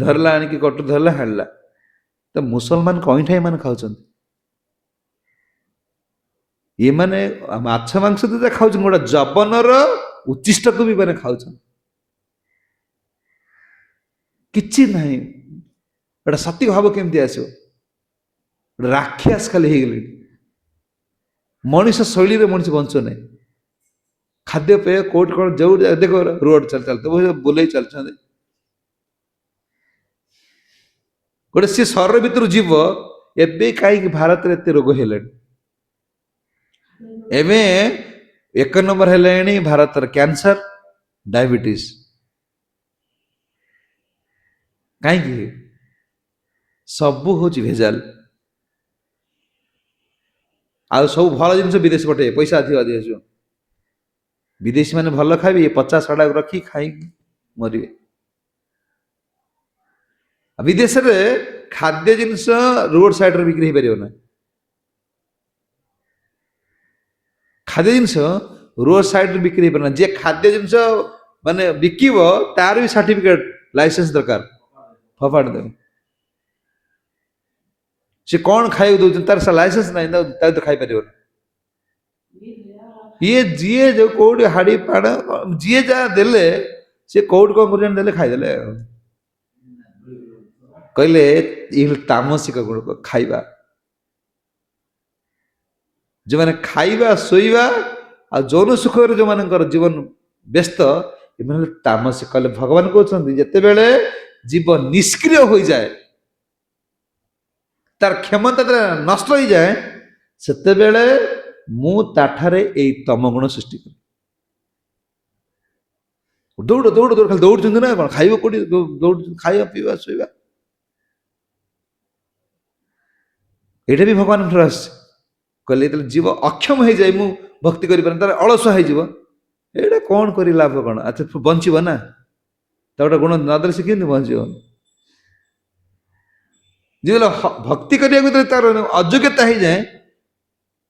ଧରିଲା, ଆଣିକି କଟୁ ଧରିଲା, ହାଣିଲା। ତ ମୁସଲମାନ କଇଁଠା ଏମାନେ ଖାଉଛନ୍ତି। ଏମାନେ ମାଛ ମାଂସ ତ ଖାଉଛନ୍ତି, ଗୋଟେ ଜବନର ଉଚ୍ଚିଷ୍ଟକୁ ବି ମାନେ ଖାଉଛନ୍ତି। କିଛି ନାହିଁ, ଗୋଟେ ସତୀ ଭାବ କେମିତି ଆସିବ? ଗୋଟେ ରାକ୍ଷସ ଖାଲି ହେଇଗଲେଣି। ମଣିଷ ଶୈଳୀରେ ମଣିଷ ବଞ୍ଚୁ ନାହିଁ। ଖାଦ୍ୟପେୟ କୋଉଠି କଣ ଯୋଉ ଦେଖ ରୋଡ ଚାଲି ବୁଲେଇ ଚାଲିଛନ୍ତି, ଗୋଟେ ସିଏ ଶରୀର ଭିତରୁ ଯିବ। ଏବେ କାହିଁକି ଭାରତରେ ଏତେ ରୋଗ ହେଲାଣି? ଏବେ 1 ନମ୍ବର ହେଲେଣି ଭାରତର କ୍ୟାନ୍ସର, ଡାଇବେଟିସ। କାହିଁକି? ସବୁ ହଉଛି ଭେଜାଲ। ଆଉ ସବୁ ଭଲ ଜିନିଷ ବିଦେଶ ପଠେଇବେ, ପଇସା ଅଧିକ ଆସିବ। ବିଦେଶୀ ମାନେ ଭଲ ଖାଇବେ, 50 ରଖି ଖାଇକି ମରିବେ। ବିଦେଶରେ ଖାଦ୍ୟ ଜିନିଷ ରୋଡ ସାଇଡରେ ବିକ୍ରି ହେଇପାରିବ ନା। ଖାଦ୍ୟ ଜିନିଷ ରୋଡ ସାଇଡରେ ବିକ୍ରି ହେଇପାରେ ନା। ଯିଏ ଖାଦ୍ୟ ଜିନିଷ ମାନେ ବିକିବ ତାର ବି ସାର୍ଟିଫିକେଟ, ଲାଇସେନ୍ସ ଦରକାର, ଫୋପାଡ଼ି ଦେବେ। ସେ କଣ ଖାଇବାକୁ ଦଉଛନ୍ତି, ତାର ଲାଇସେନ୍ସ ନାହିଁ, ତା ତ ଖାଇପାରିବନି। ଇଏ ଯିଏ ଯୋଉ କୋଉଠି ହାଡି ପାଡ ଯିଏ ଯାହା ଦେଲେ, ସେ କୋଉଠି କଣ କରୁଛନ୍ତି ଦେଲେ, ଖାଇଦେଲେ ଆଉ। କହିଲେ ଏଇ ତାମସିକ ଗୁଣ ଖାଇବା, ଯେଉଁମାନେ ଖାଇବା ଶୋଇବା ଆଉ ଯୌନ ସୁଖରେ ଯୋଉମାନଙ୍କର ଜୀବନ ବ୍ୟସ୍ତ, ଏମାନେ ତାମସିକ। କଲେ ଭଗବାନ କହୁଛନ୍ତି ଯେତେବେଳେ ଜୀବ ନିଷ୍କ୍ରିୟ ହୋଇଯାଏ, ତାର କ୍ଷମତା ନଷ୍ଟ ହେଇଯାଏ, ସେତେବେଳେ ମୁଁ ତାଠାରେ ଏଇ ତମ ଗୁଣ ସୃଷ୍ଟି କଲି। ଦୌଡ଼ ଦୌଡ଼ ଦୌଡ଼, ଖାଲି ଦୌଡୁଛନ୍ତି ନା କଣ? ଖାଇବା କୋଉଠି ଦୌଡୁଛନ୍ତି, ଖାଇବା ପିଇବା ଶୋଇବା। ଏଇଟା ବି ଭଗବାନଙ୍କ ଠାରୁ ଆସିଛି। କହିଲେ ଯେତେବେଳେ ଜୀବ ଅକ୍ଷମ ହେଇଯାଏ, ମୁଁ ଭକ୍ତି କରିପାରେ, ତାର ଅଳସୁଆ ହେଇଯିବ, ଏଇଟା କଣ କରି ଲାଭ କଣ? ଆଚ୍ଛା ବଞ୍ଚିବ ନା, ତା ଗୋଟେ ଗୁଣ ନଦେଲେ ସେ କେମିତି ବଞ୍ଚିବ? ଯେତେବେଳେ ଭକ୍ତି କରିବାକୁ ଯେତେବେଳେ ତାର ଅଯୋଗ୍ୟତା ହେଇଯାଏ,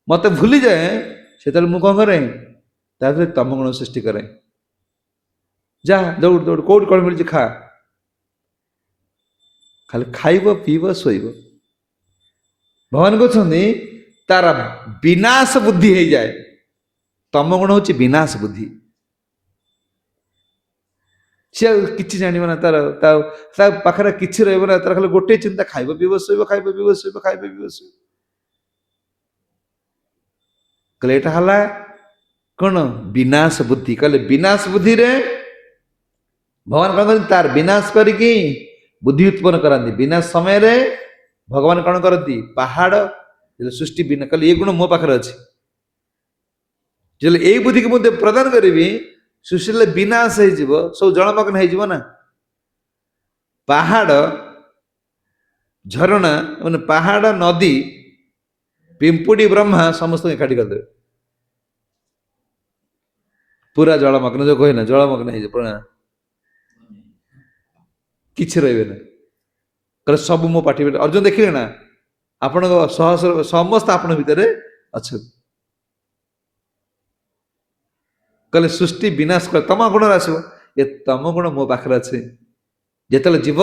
ମତେ ଭୁଲିଯାଏ, ସେତେବେଳେ ମୁଁ କଣ କରେ? ତା ଭିତରେ ତମ ଗୁଣ ସୃଷ୍ଟି କରେ। ଯା ଦୌଡ଼ ଦୌଡ଼, କୋଉଠି କଣ ମିଳୁଛି ଖା, ଖାଲି ଖାଇବ ପିଇବ ଶୋଇବ। ଭଗବାନ କହୁଛନ୍ତି ତାର ବିନାଶ ବୁଦ୍ଧି ହେଇଯାଏ। ତମ ଗୁଣ ହଉଛି ବିନାଶ ବୁଦ୍ଧି। ସିଏ ଆଉ କିଛି ଜାଣିବ ନା, ତା ପାଖରେ କିଛି ରହିବ ନା, ତାର ଖାଲି ଗୋଟେ ଚିନ୍ତା, ଖାଇବ ପିଇବ ଶୋଇବ, ଖାଇବ ପିଇବ ଶୋଇବ, ଖାଇବ ପିଇବ ଶୋଇବ। କହିଲେ ଏଇଟା ହେଲା କଣ? ବିନାଶ ବୁଦ୍ଧି। କହିଲେ ବିନାଶ ବୁଦ୍ଧିରେ ଭଗବାନ କଣ କରନ୍ତି? ତାର ବିନାଶ କରିକି ବୁଦ୍ଧି ଉତ୍ପନ୍ନ କରାନ୍ତି। ବିନାଶ ସମୟରେ ଭଗବାନ କଣ କରନ୍ତି? ପାହାଡ ସୃଷ୍ଟି ବିନା, କହିଲେ ଏ ଗୁଣ ମୋ ପାଖରେ ଅଛି, ଏଇ ବୁଦ୍ଧିକୁ ମୁଁ ପ୍ରଦାନ କରିବି, ସୃଷ୍ଟିରେ ବିନାଶ ହେଇଯିବ, ସବୁ ଜଳମଗ୍ନ ହେଇଯିବ ନା। ପାହାଡ଼ ଝରଣା ମାନେ ପାହାଡ଼ ନଦୀ ପିମ୍ପୁଡ଼ି ବ୍ରହ୍ମା ସମସ୍ତଙ୍କୁ ଏକାଠି କରିଦେବେ ପୁରା ଜଳମଗ୍ନ ଯୋଉ କହେ ନା ଜଳମଗ୍ନ ହେଇଯିବ ପୁରା କିଛି ରହିବେ ନା କହିଲେ ସବୁ ମୋ ପାଟି ଭିତରେ ଅର୍ଜୁନ ଦେଖିଲେ ନା ଆପଣଙ୍କ ସହସ୍ର ସମସ୍ତେ ଆପଣଙ୍କ ଭିତରେ ଅଛନ୍ତି କହିଲେ ସୃଷ୍ଟି ବିନାଶ କଲେ ତମ ଗୁଣରେ ଆସିବ ଏ ତମ ଗୁଣ ମୋ ପାଖରେ ଅଛି ଯେତେବେଳେ ଜୀବ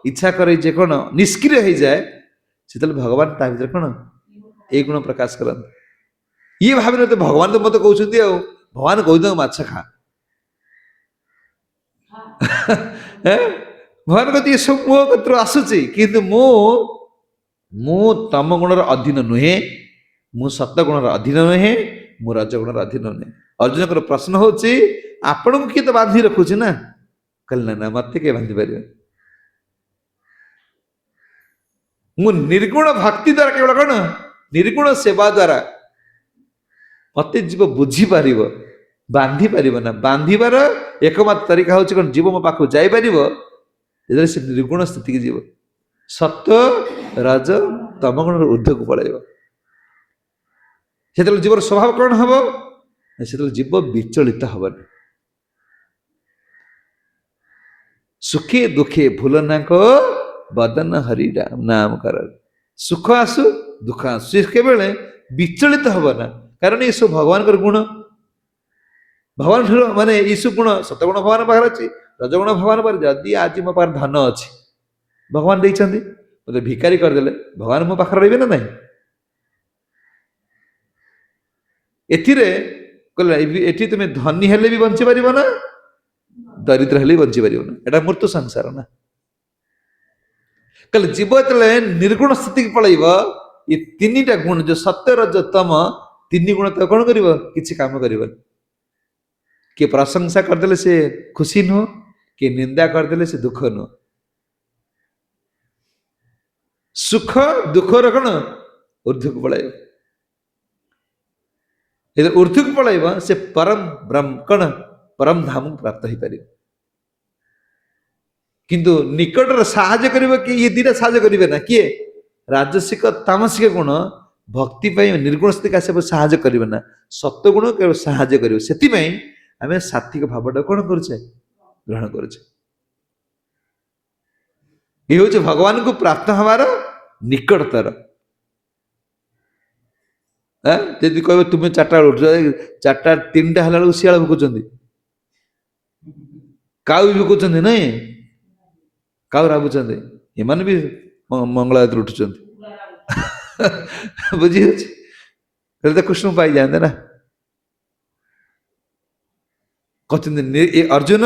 ଇଚ୍ଛା করে ଯେ କ'ଣ ନିଷ୍କ୍ରିୟ ହେଇଯାଏ ସେତେବେଳେ ଭଗବାନ ତା ଭିତରେ କ'ଣ ଏଇ ଗୁଣ ପ୍ରକାଶ କରନ୍ତି ଇଏ ଭାବିନଥିଲେ ଭଗବାନ ତ ମତେ କହୁଛନ୍ତି ଆଉ ଭଗବାନ କହୁଛନ୍ତି ମାଛ ଖା ଭଗବାନ କହୁଛି ଏସବୁ ମୋ କତିରୁ ଆସୁଛି କିନ୍ତୁ ମୁଁ ତମ ଗୁଣର ଅଧୀନ ନୁହେଁ ମୁଁ ସତ ଗୁଣର ଅଧୀନ ନୁହେଁ ମୁଁ ରଜ ଗୁଣର ଅଧୀନ ନୁହେଁ ଅର୍ଜୁନଙ୍କର ପ୍ରଶ୍ନ ହଉଛି ଆପଣଙ୍କୁ କିଏ ତ ବାନ୍ଧି ରଖୁଛି ନା କହିଲେ ନା ନା ମତେ କିଏ ବାନ୍ଧି ପାରିବେ ମୁଁ ନିର୍ଗୁଣ ଭକ୍ତି ଦ୍ୱାରା କେବଳ କ'ଣ ନିର୍ଗୁଣ ସେବା ଦ୍ୱାରା ମତେ ଜୀବ ବୁଝିପାରିବ ବାନ୍ଧି ପାରିବ ନା ବାନ୍ଧିବାର ଏକମାତ୍ର ତରିକା ହଉଛି କ'ଣ ଜୀବ ମୋ ପାଖକୁ ଯାଇପାରିବ ଯେତେବେଳେ ସେ ନିର୍ଗୁଣ ସ୍ଥିତିକି ଯିବ ସତ୍ୟ ରଜ ତମ ଗୁଣର ଊର୍ଦ୍ଧ୍ୱକୁ ପଳେଇବ ସେତେବେଳେ ଜୀବର ସ୍ୱଭାବ କ'ଣ ହବ ସେତେବେଳେ ଜୀବ ବିଚଳିତ ହବନି ସୁଖେ ଦୁଃଖେ ଭୁଲ ନାଙ୍କ ବଦନ ହରି ନାମ କର ସୁଖ ଆସୁ ଦୁଃଖ ଆସୁ ସେ କେବେଳେ ବିଚଳିତ ହବ ନା କାରଣ ଏସବୁ ଭଗବାନଙ୍କର ଗୁଣ ଭଗବାନ ମାନେ ଏସବୁ ଗୁଣ ସତଗୁଣ ଭଗବାନ ପାଖରେ ଅଛି ରଜଗୁଣ ଭଗବାନ ପାଖରେ ଯଦି ଆଜି ମୋ ପାଖରେ ଧନ ଅଛି ଭଗବାନ ଦେଇଛନ୍ତି ମତେ ଭିକାରୀ କରିଦେଲେ ଭଗବାନ ମୋ ପାଖରେ ରହିବେ ନା ନାହିଁ ଏଥିରେ କହିଲେ ଏଠି ତୁମେ ଧନୀ ହେଲେ ବି ବଞ୍ଚି ପାରିବ ନା ଦରିଦ୍ର ହେଲେ ବି ବଞ୍ଚି ପାରିବ ନା ଏଟା ମୃତ୍ୟୁ ସଂସାର ନା କହିଲେ ଜୀବ ଯେତେବେଳେ ନିର୍ଗୁଣ ସ୍ଥିତିକି ପଳେଇବ ଏ ତିନିଟା ଗୁଣ ଯୋଉ ସତ୍ୟ ରଜ ତମ ତିନି ଗୁଣ ତ କ'ଣ କରିବ କିଛି କାମ କରିବନି କିଏ ପ୍ରଶଂସା କରିଦେଲେ ସେ ଖୁସି ନୁହଁ କିଏ ନିନ୍ଦା କରିଦେଲେ ସେ ଦୁଃଖ ନୁହଁ ସୁଖ ଦୁଃଖର କ'ଣ ଊର୍ଦ୍ଧ୍ୱକୁ ପଳାଇବ ଯେତେବେଳେ ଊର୍ଦ୍ଧ୍ୱକୁ ପଳାଇବ ସେ ପରମ ବ୍ରହ୍ମ କ'ଣ ପରମ ଧାମକୁ ପ୍ରାପ୍ତ ହେଇପାରିବ କିନ୍ତୁ ନିକଟରେ ସାହାଯ୍ୟ କରିବ କି ଇଏ ଦିଟା ସାହାଯ୍ୟ କରିବେ ନା କିଏ ରାଜସିକ ତାମସିକ ଗୁଣ ଭକ୍ତି ପାଇଁ ନିର୍ଗୁଣ ସ୍ଥିତିକି ଆସିବା ସାହାଯ୍ୟ କରିବେ ନା ସତ୍ୟ ଗୁଣ କେବଳ ସାହାଯ୍ୟ କରିବ ସେଥିପାଇଁ ଆମେ ସାତ୍ଵିକ ଭାବଟା କ'ଣ କରୁଛେ ଗ୍ରହଣ କରୁଛେ ଇଏ ହେଉଛି ଭଗବାନଙ୍କୁ ପ୍ରାପ୍ତ ହେବାର ନିକଟତର ଯଦି କହିବ ତୁମେ 4ଟା ବେଳେ ଉଠୁଛ 4ଟା 3ଟା ହେଲା ବେଳକୁ ଶିଆଳ ଭୁକୁଛନ୍ତି କାଉ ବି ଭୁକୁଛନ୍ତି ନାଇଁ କାଉ ରାବୁଛନ୍ତି ଏମାନେ ବି ମଙ୍ଗଳ ଆଦିରୁ ଉଠୁଛନ୍ତି ବୁଝିଯାଉଛି ହେଲେ ତ କୃଷ୍ଣ ପାଇଯାଆନ୍ତେ ନା କହୁଛନ୍ତି ଅର୍ଜୁନ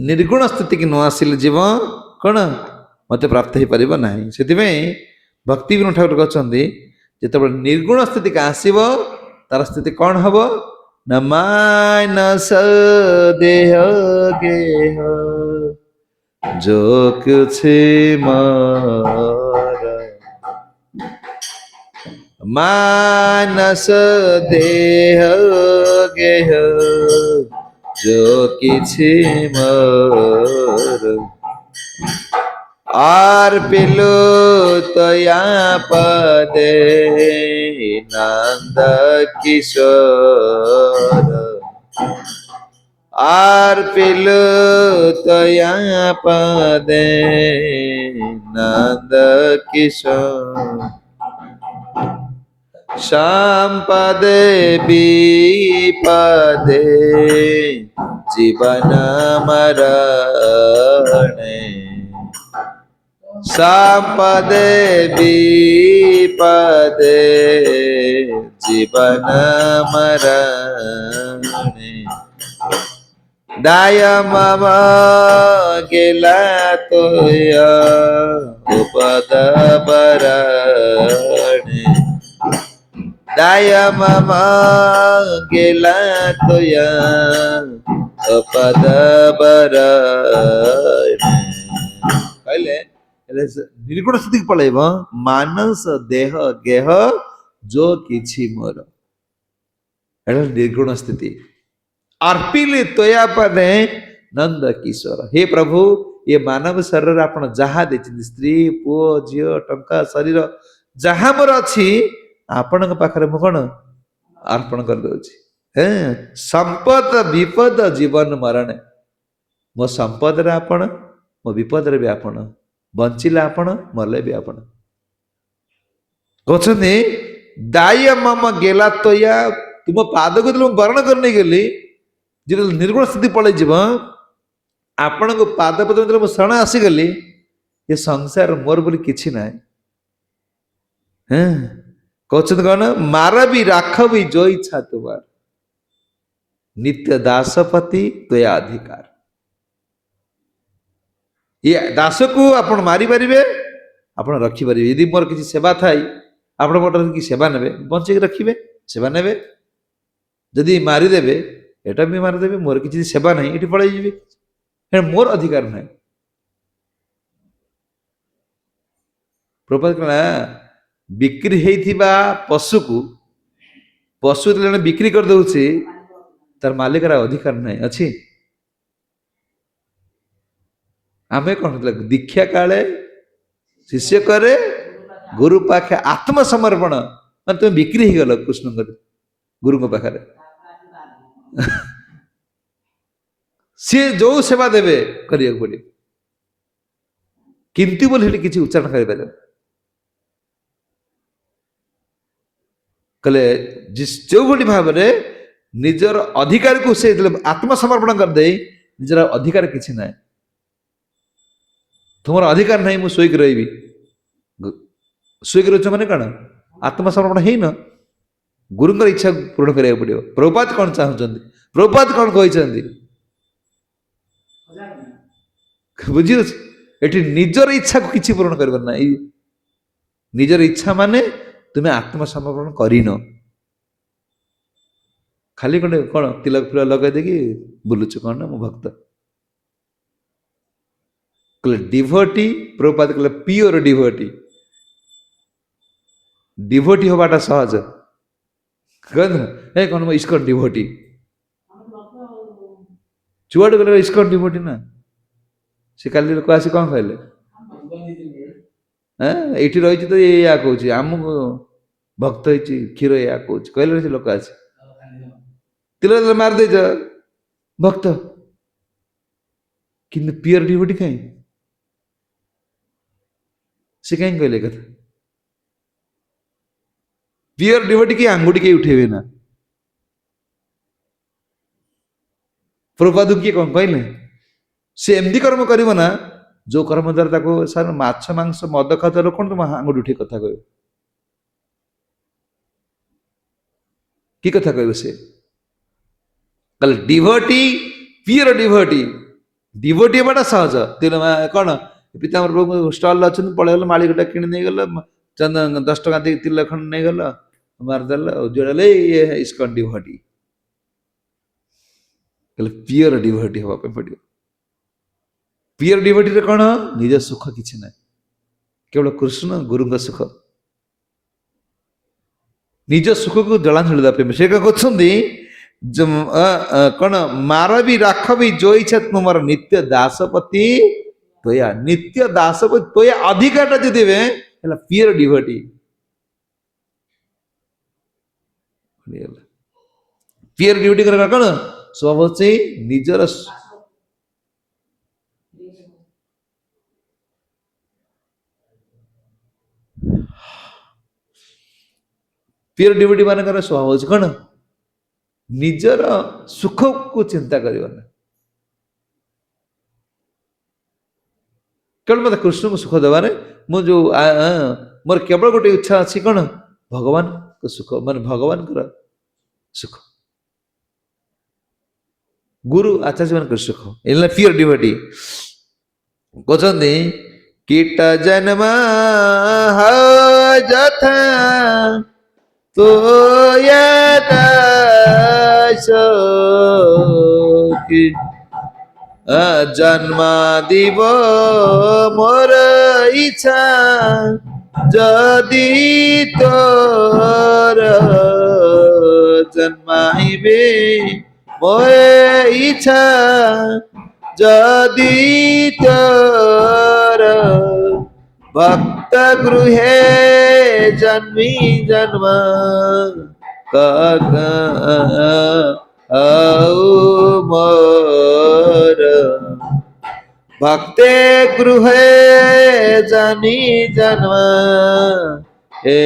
ନିର୍ଗୁଣ ସ୍ଥିତିକି ନ ଆସିଲେ ଜୀବ କ'ଣ ମତେ ପ୍ରାପ୍ତ ହେଇପାରିବ ନାହିଁ ସେଥିପାଇଁ ଭକ୍ତି ବିନୋଦ ଠାକୁର କହିଛନ୍ତି ଯେତେବେଳେ ନିର୍ଗୁଣ ସ୍ଥିତିକି ଆସିବ ତାର ସ୍ଥିତି କ'ଣ ହବ ନା ମାନସ ଦେହ ଗେହ जो कुछ मारा मानस देह गेह जो किछि मोर आर पिलो तया पदे नंद किशोर आर पिलो तया पदे नंद किशोर संपदे विपदे जीवन मरणे संपदे विपदे जीवन मरणे दाय मम गेला तोया उपद बरणे दाय मम गेला तोया उपद बरणे कहले निर्गुण स्थिति पळेब मानस देह गेह जो किछि मोर एटा निर्गुण स्थिति अर्पिले तोया पदे नंद किशोर हे प्रभु ये मानव शरीर आप जहाँ देखते स्त्री पुओ झील टंका शरीर जहाँ मोर अच्छी आपण पाखे मु कौन अर्पण कर दउछि संपद विपद जीवन मरण मो संपद रे आपण मो विपद रे भी आपण बंचिले आपण मरले भी आपण कहते दाय मम गेला तो या तुम पाद को तुम वर्ण करने गली जो निर्गुण स्थिति पड़े जीव आपण को पाद पद में शरण आसीगली ये संसार मोर बोली किछि ना कहते कौन मार भी राख भी जो इच्छा तुम्हार नित्य दासपति त्वया अधिकार ये दास को आपण मारी पारे आपण रखिपारे यदि मोर किसी सेवा थाई आपण मोटर की सेवा नेबे बंचे रखिबे सेवा नेबे जदि मारिदेवे एटा भी मारिदेवे मोर किसी सेवा नहीं ये पड़े जी मोर अधिकार ना प्रभुपाद कहला बिक्री होइथिबा पशु को पशु जने बिक्री कर दउछि तार मालिक अधिकार नहीं अच्छी आमे कौन दीक्षा काले शिष्य करे गुरु पाखे आत्मसमर्पण मैं तुम बिक्री ही गल कृष्ण गुरु को पाखे सी जो सेवा देवे करिया पड़े किंतु बोले किसी उच्चारण कर कले जिस जो बड़ी भाव में निजर अधिकार को से आत्मसमर्पण कर दे निजर अधिकार किसी ना तुम अधिकार नहीं मुझे शोक रही शोक रोच मैंने कौन आत्मसमर्पण है न गुरुंर इच्छा पूर्ण करा पड़ो प्रभुपाद कौन चाहते प्रभुपाद कौन कहते बुझी ये निजर इच्छा को किसी पूर्ण कर निजर इच्छा माने तुम्हें आत्मसमर्पण करन खाली कौन कौन तिलक फिलक लगे देखी बुलुच कौन ना मो भक्त कहले डिवोटी प्रभुपाद कहले प्योर डिवोटी डिवोटी होबाटा सहज कहन कौन इस्कन डिवोटी चुआड़ गले इस्कन डिवोटी ना से काली लोक आसी कौन कहले ये रही तो या कौच आमको भक्त होती क्षीर या कौच कहले से लोक आसी तिल मारदे भक्त कि प्योर डिवोटी कहीं से कहीं कहले कथा प्योर डिवोटी की आंगुठी के उठेबे ना प्रभुपाद किए कौन कहले से एमती कर्म करिवो ना जो कर्म द्वारा ताको सर माछ मांस मद खात लोक तुम आंगुठी उठे कथा कह कि कथा कह से कल डिवोटी प्योर डिवोटी डिवोटी बड़ा सहज तेल कौन पितामर प्रभु स्टल अच्छे पलैगल माड़ी गोटा कि नहीं गल 10 टका दे 3 लाख नहीं गल मारदेल जोड़े ये इस्कन डिवोटी प्योर डिवोटी हवा पड़ो प्योर डिवोटी कौन निज सुख किसी ना केवल कृष्ण गुरु का सुख निज सुख को जलांजलि देवा प्रेम से कहते कौन मार भी राख भी जो इच्छा तुम नित्य दासपति तोया नित्य दासपति तोया अधिकार जो देवे प्योर डिवोटी प्योर डिवोटी कौन स्वभाव से निजर प्योर डिवोटी मान स्वभाव कौन निजर सुख को चिंता करियो ना केवल मत कृष्ण को सुख देवारे मो जो मोर केवल गोटे इच्छा अच्छी कौन भगवान को सुख मान भगवान को सुख गुरु आचार्य मान सुख एला प्योर डिवोटी कहते कीट जन्म जथा तो जन्मा दिव मोर इच्छा जदि तोर जन्माइबे मोर इच्छा যদি তোর ভক্ত গৃহে জন্মি জন্ম কাক মোর ভক্তে গৃহে জানি জন্ম হে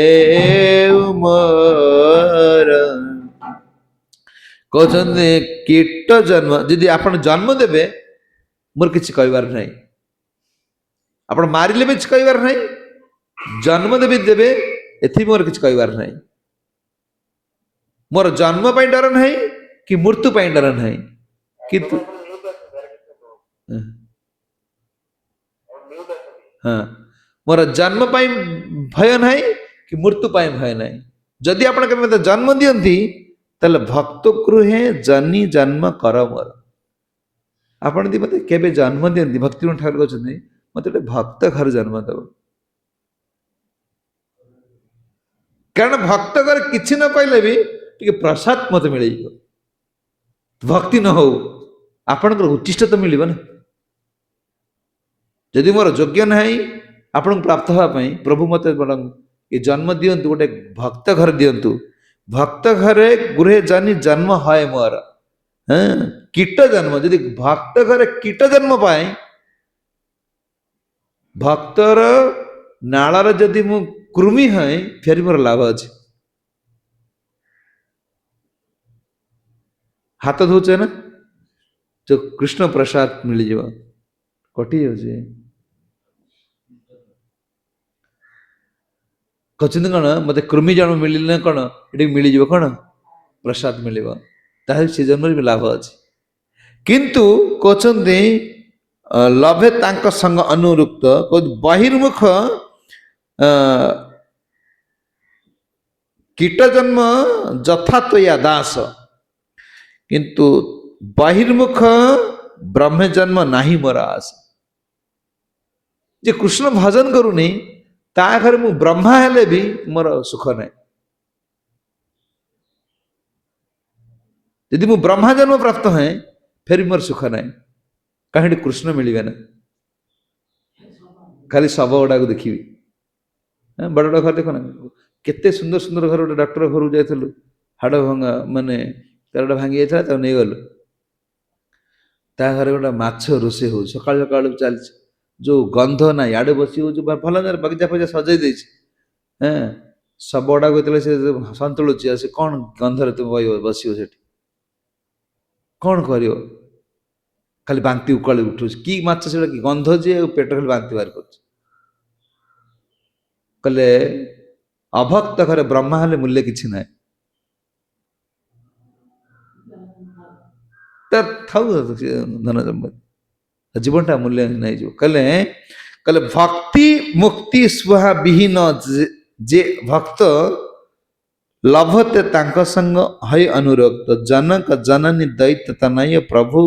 মোর କହୁଛନ୍ତି କୀଟ ଜନ୍ମ ଯଦି ଆପଣ ଜନ୍ମ ଦେବେ ମୋର କିଛି କହିବାର ନାହିଁ, ଆପଣ ମାରିଲେ ବି କିଛି କହିବାର ନାହିଁ, ଜନ୍ମ ଦେବି ଦେବେ ଏଥି ମୋର କିଛି କହିବାର ନାହିଁ। ମୋର ଜନ୍ମ ପାଇଁ ଡର ନାହିଁ କି ମୃତ୍ୟୁ ପାଇଁ ଡର ନାହିଁ, କିନ୍ତୁ ହଁ ମୋର ଜନ୍ମ ପାଇଁ ଭୟ ନାହିଁ କି ମୃତ୍ୟୁ ପାଇଁ ଭୟ ନାହିଁ। ଯଦି ଆପଣ କେବେ ମତେ ଜନ୍ମ ଦିଅନ୍ତି ତାହେଲେ ଭକ୍ତ ଗୃହେ ଜନି ଜନ୍ମ କର ମୋର। ଆପଣ ଯଦି ମତେ କେବେ ଜନ୍ମ ଦିଅନ୍ତି, ଭକ୍ତି ଠାକୁର କହୁଛନ୍ତି ମତେ ଗୋଟେ ଭକ୍ତ ଘରେ ଜନ୍ମ ଦେବ, କାରଣ ଭକ୍ତ ଘରେ କିଛି ନ ପାଇଲେ ବି ଟିକେ ପ୍ରସାଦ ମତେ ମିଳିଯିବ। ଭକ୍ତି ନ ହଉ ଆପଣଙ୍କର ଉଚ୍ଚିଷ୍ଟ ତ ମିଳିବ ନା। ଯଦି ମୋର ଯୋଗ୍ୟ ନାହିଁ ଆପଣଙ୍କୁ ପ୍ରାପ୍ତ ହେବା ପାଇଁ, ପ୍ରଭୁ ମତେ ବରଂ ଏ ଜନ୍ମ ଦିଅନ୍ତୁ, ଗୋଟେ ଭକ୍ତ ଘରେ ଦିଅନ୍ତୁ। ଭକ୍ତ ଘରେ ଗୃହେ ଜନି ଜନ୍ମ ହଏ ମୋର। ହଁ କୀଟ ଜନ୍ମ, ଯଦି ଭକ୍ତ ଘରେ କୀଟ ଜନ୍ମ ପାଏ, ଭକ୍ତର ନାଳରେ ଯଦି ମୁଁ କୃମି ହଏ ଫେରି ମୋର ଲାଭ ଅଛି। ହାତ ଧୋଉଛେ ନା, ଯୋଉ କୃଷ୍ଣ ପ୍ରସାଦ ମିଳିଯିବ, କଟି ଯାଉଛି। କହୁଛନ୍ତି କଣ ମତେ କୃମି ଜନ୍ମ ମିଳିଲେ କଣ ଏଠି ମିଳିଯିବ, କଣ ପ୍ରସାଦ ମିଳିବ, ତାହେଲେ ସେ ଜନ୍ମରେ ବି ଲାଭ ଅଛି। କିନ୍ତୁ କହୁଛନ୍ତି ଲଭେ ତାଙ୍କ ସଙ୍ଗ ଅନୁରୁକ୍ତ, ବହିର୍ମୁଖ କୀଟ ଜନ୍ମ ଯଥା ତୟା ଦାସ, କିନ୍ତୁ ବହିର୍ମୁଖ ବ୍ରହ୍ମ ଜନ୍ମ ନାହିଁ ମୋର ଆସ। ଯେ କୃଷ୍ଣ ଭଜନ କରୁନି ତା ଘରେ ମୁଁ ବ୍ରହ୍ମା ହେଲେ ବି ମୋର ସୁଖ ନାହିଁ। ଯଦି ମୁଁ ବ୍ରହ୍ମା ଜନ୍ମ ପ୍ରାପ୍ତ ହୁଏ ଫେର ମୋର ସୁଖ ନାହିଁ, କାହିଁକି କୃଷ୍ଣ ମିଳିବେ ନା, ଖାଲି ଶବ ଗୁଡାକୁ ଦେଖିବି। ବଡ଼ ବଡ଼ ଘର ଦେଖ ନା, କେତେ ସୁନ୍ଦର ସୁନ୍ଦର ଘର। ଗୋଟେ ଡକ୍ଟର ଘରକୁ ଯାଇଥିଲୁ, ହାଡ଼ ଭଙ୍ଗା ମାନେ ତାର ଗୋଟେ ଭାଙ୍ଗି ଯାଇଥିଲା, ତାକୁ ନେଇଗଲୁ, ତା ଘରେ ଗୋଟେ ମାଛ ରୋଷେଇ ହଉଛି, ସକାଳୁ ସକାଳୁ ଚାଲିଛି, ଯୋଉ ଗନ୍ଧ ନାହିଁ, ଆଡେ ବସି ହଉଛି, ଭଲ ବଗିଚା ଫଗିଚା ସଜେଇ ଦେଇଛି, ହଁ ଶବ ଗୁଡାକୁ ଯେତେବେଳେ ସେ ସନ୍ତୁଳୁଛି, ଆଉ ସେ କଣ ଗନ୍ଧରେ ତୁମେ ବସିବ ସେଠି, କଣ କରିବ, ଖାଲି ବାନ୍ତି ଉକାଳି ଉଠୁଛି। କି ମାଛ ସେଟା, କି ଗନ୍ଧ ଯେ ପେଟ ଖାଲି ବାନ୍ତି ବାହାର କରୁଛି। କହିଲେ ଅଭକ୍ତ ଘରେ ବ୍ରହ୍ମା ହେଲେ ମୂଲ୍ୟ କିଛି ନାହିଁ। ଥାଉ ଧନ ସମ୍ପତ୍ତି, ଜୀବନଟା ମୂଲ୍ୟ ନେଇଯିବ। କହିଲେ ଭକ୍ତି ମୁକ୍ତି ସ୍ୱହା ବିହୀନ ଯେ ଭକ୍ତ ଲଭତେ ତାଙ୍କ ସଙ୍ଗ ହଇ ଅନୁରକ୍ତ, ଜନକ ଜନନୀ ଦୈତ ତନୟ ପ୍ରଭୁ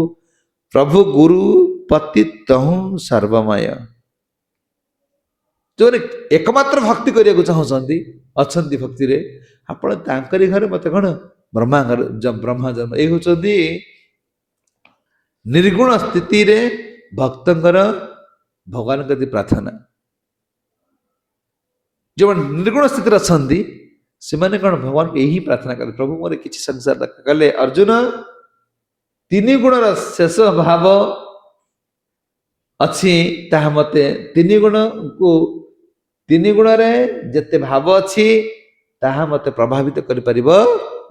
ପ୍ରଭୁ ଗୁରୁ ପତି ତହୁଁ ସର୍ବମୟ। ଯୋଉମାନେ ଏକମାତ୍ର ଭକ୍ତି କରିବାକୁ ଚାହୁଁଛନ୍ତି, ଅଛନ୍ତି ଭକ୍ତିରେ, ଆପଣ ତାଙ୍କରି ଘରେ ମତେ କଣ ବ୍ରହ୍ମା ଘର ବ୍ରହ୍ମା ଜନ୍ମ। ଏଇ ହଉଛନ୍ତି ନିର୍ଗୁଣ ସ୍ଥିତିରେ ଭକ୍ତଙ୍କର ଭଗବାନଙ୍କ ପ୍ରତି ପ୍ରାର୍ଥନା। ଯେଉଁମାନେ ନିର୍ଗୁଣ ସ୍ଥିତିରେ ଅଛନ୍ତି ସେମାନେ କଣ ଭଗବାନଙ୍କୁ ଏହି ପ୍ରାର୍ଥନା କଲେ, ପ୍ରଭୁ ମୋର କିଛି ସଂସାର ଦରକାର। କହିଲେ ଅର୍ଜୁନ, ତିନି ଗୁଣର ଶେଷ ଭାବ ଅଛି, ତାହା ମତେ ତିନି ଗୁଣକୁ, ତିନି ଗୁଣରେ ଯେତେ ଭାବ ଅଛି ତାହା ମତେ ପ୍ରଭାବିତ କରିପାରିବ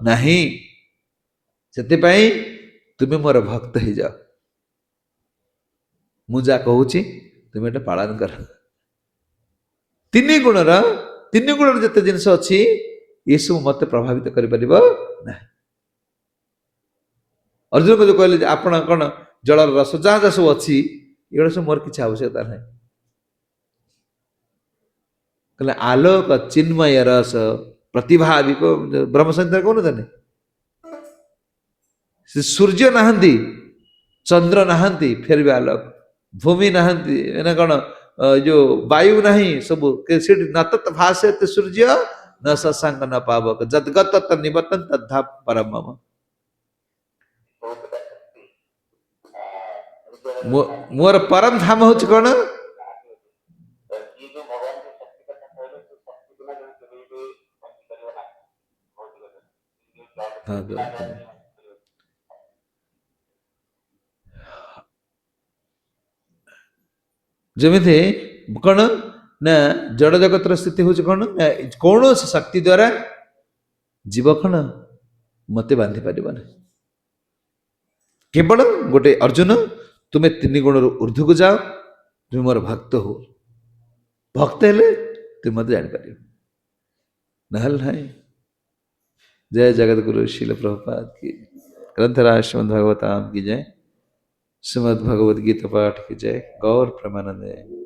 ନାହିଁ। ସେଥିପାଇଁ ତୁମେ ମୋର ଭକ୍ତ ହେଇଯାଅ, ମୁଁ ଯାହା କହୁଛି ତୁମେ ଏଟା ପାଳନ କର। ତିନି ଗୁଣର ଯେତେ ଜିନିଷ ଅଛି ଏସବୁ ମତେ ପ୍ରଭାବିତ କରିପାରିବ ନାହିଁ। ଅର୍ଜୁନଙ୍କୁ ଯୋଉ କହିଲେ ଯେ ଆପଣ କଣ ଜଳର ରସ ଯାହା ଯାହା ସବୁ ଅଛି ଏଗୁଡ଼ା ସବୁ ମୋର କିଛି ଆବଶ୍ୟକତା ନାହିଁ। କହିଲେ ଆଲୋକ ଚିନ୍ମୟ ରସ ପ୍ରତିଭାବିକ ବ୍ରହ୍ମସଂହିତା କହୁନଥାନ୍ତି, ସେ ସୂର୍ଯ୍ୟ ନାହାନ୍ତି, ଚନ୍ଦ୍ର ନାହାନ୍ତି, ଫେର ବି ଆଲୋକ, ଭୂମି ନାହାନ୍ତି, ନା କଣ ଯୋଉ ବାୟୁ ନାହିଁ, ସବୁ ସେଠି ନ ତତ୍ ଭାସେତ ସୂର୍ଯ୍ୟ ନ ଶଶାଙ୍କ ନ ପାବକ ଯଦ୍ଗତ ନିବତନ ତଦ୍ଧା ପରମମ। मोर परम धाम हूँ कौन हाँ ଯେମିତି କଣ ନା ଜଡ଼ ଜଗତର ସ୍ଥିତି ହଉଛି କଣ ନା କୌଣସି ଶକ୍ତି ଦ୍ୱାରା ଜୀବ କଣ ମତେ ବାନ୍ଧି ପାରିବ ନାହିଁ କେବଳ ଗୋଟେ ଅର୍ଜୁନ ତୁମେ ତିନି ଗୁଣରୁ ଉର୍ଦ୍ଧ୍ୱକୁ ଯାଅ ତୁମେ ମୋର ଭକ୍ତ ହୁଅ ଭକ୍ତ ହେଲେ ତୁମେ ମତେ ଜାଣିପାରିବ ନହେଲେ ନାହିଁ जय जगत गुरु शील प्रभुपाद की ग्रंथराज श्रीमद् भागवताम की जय श्रीमद् भगवद गीता पाठ की जय गौर प्रेमानंद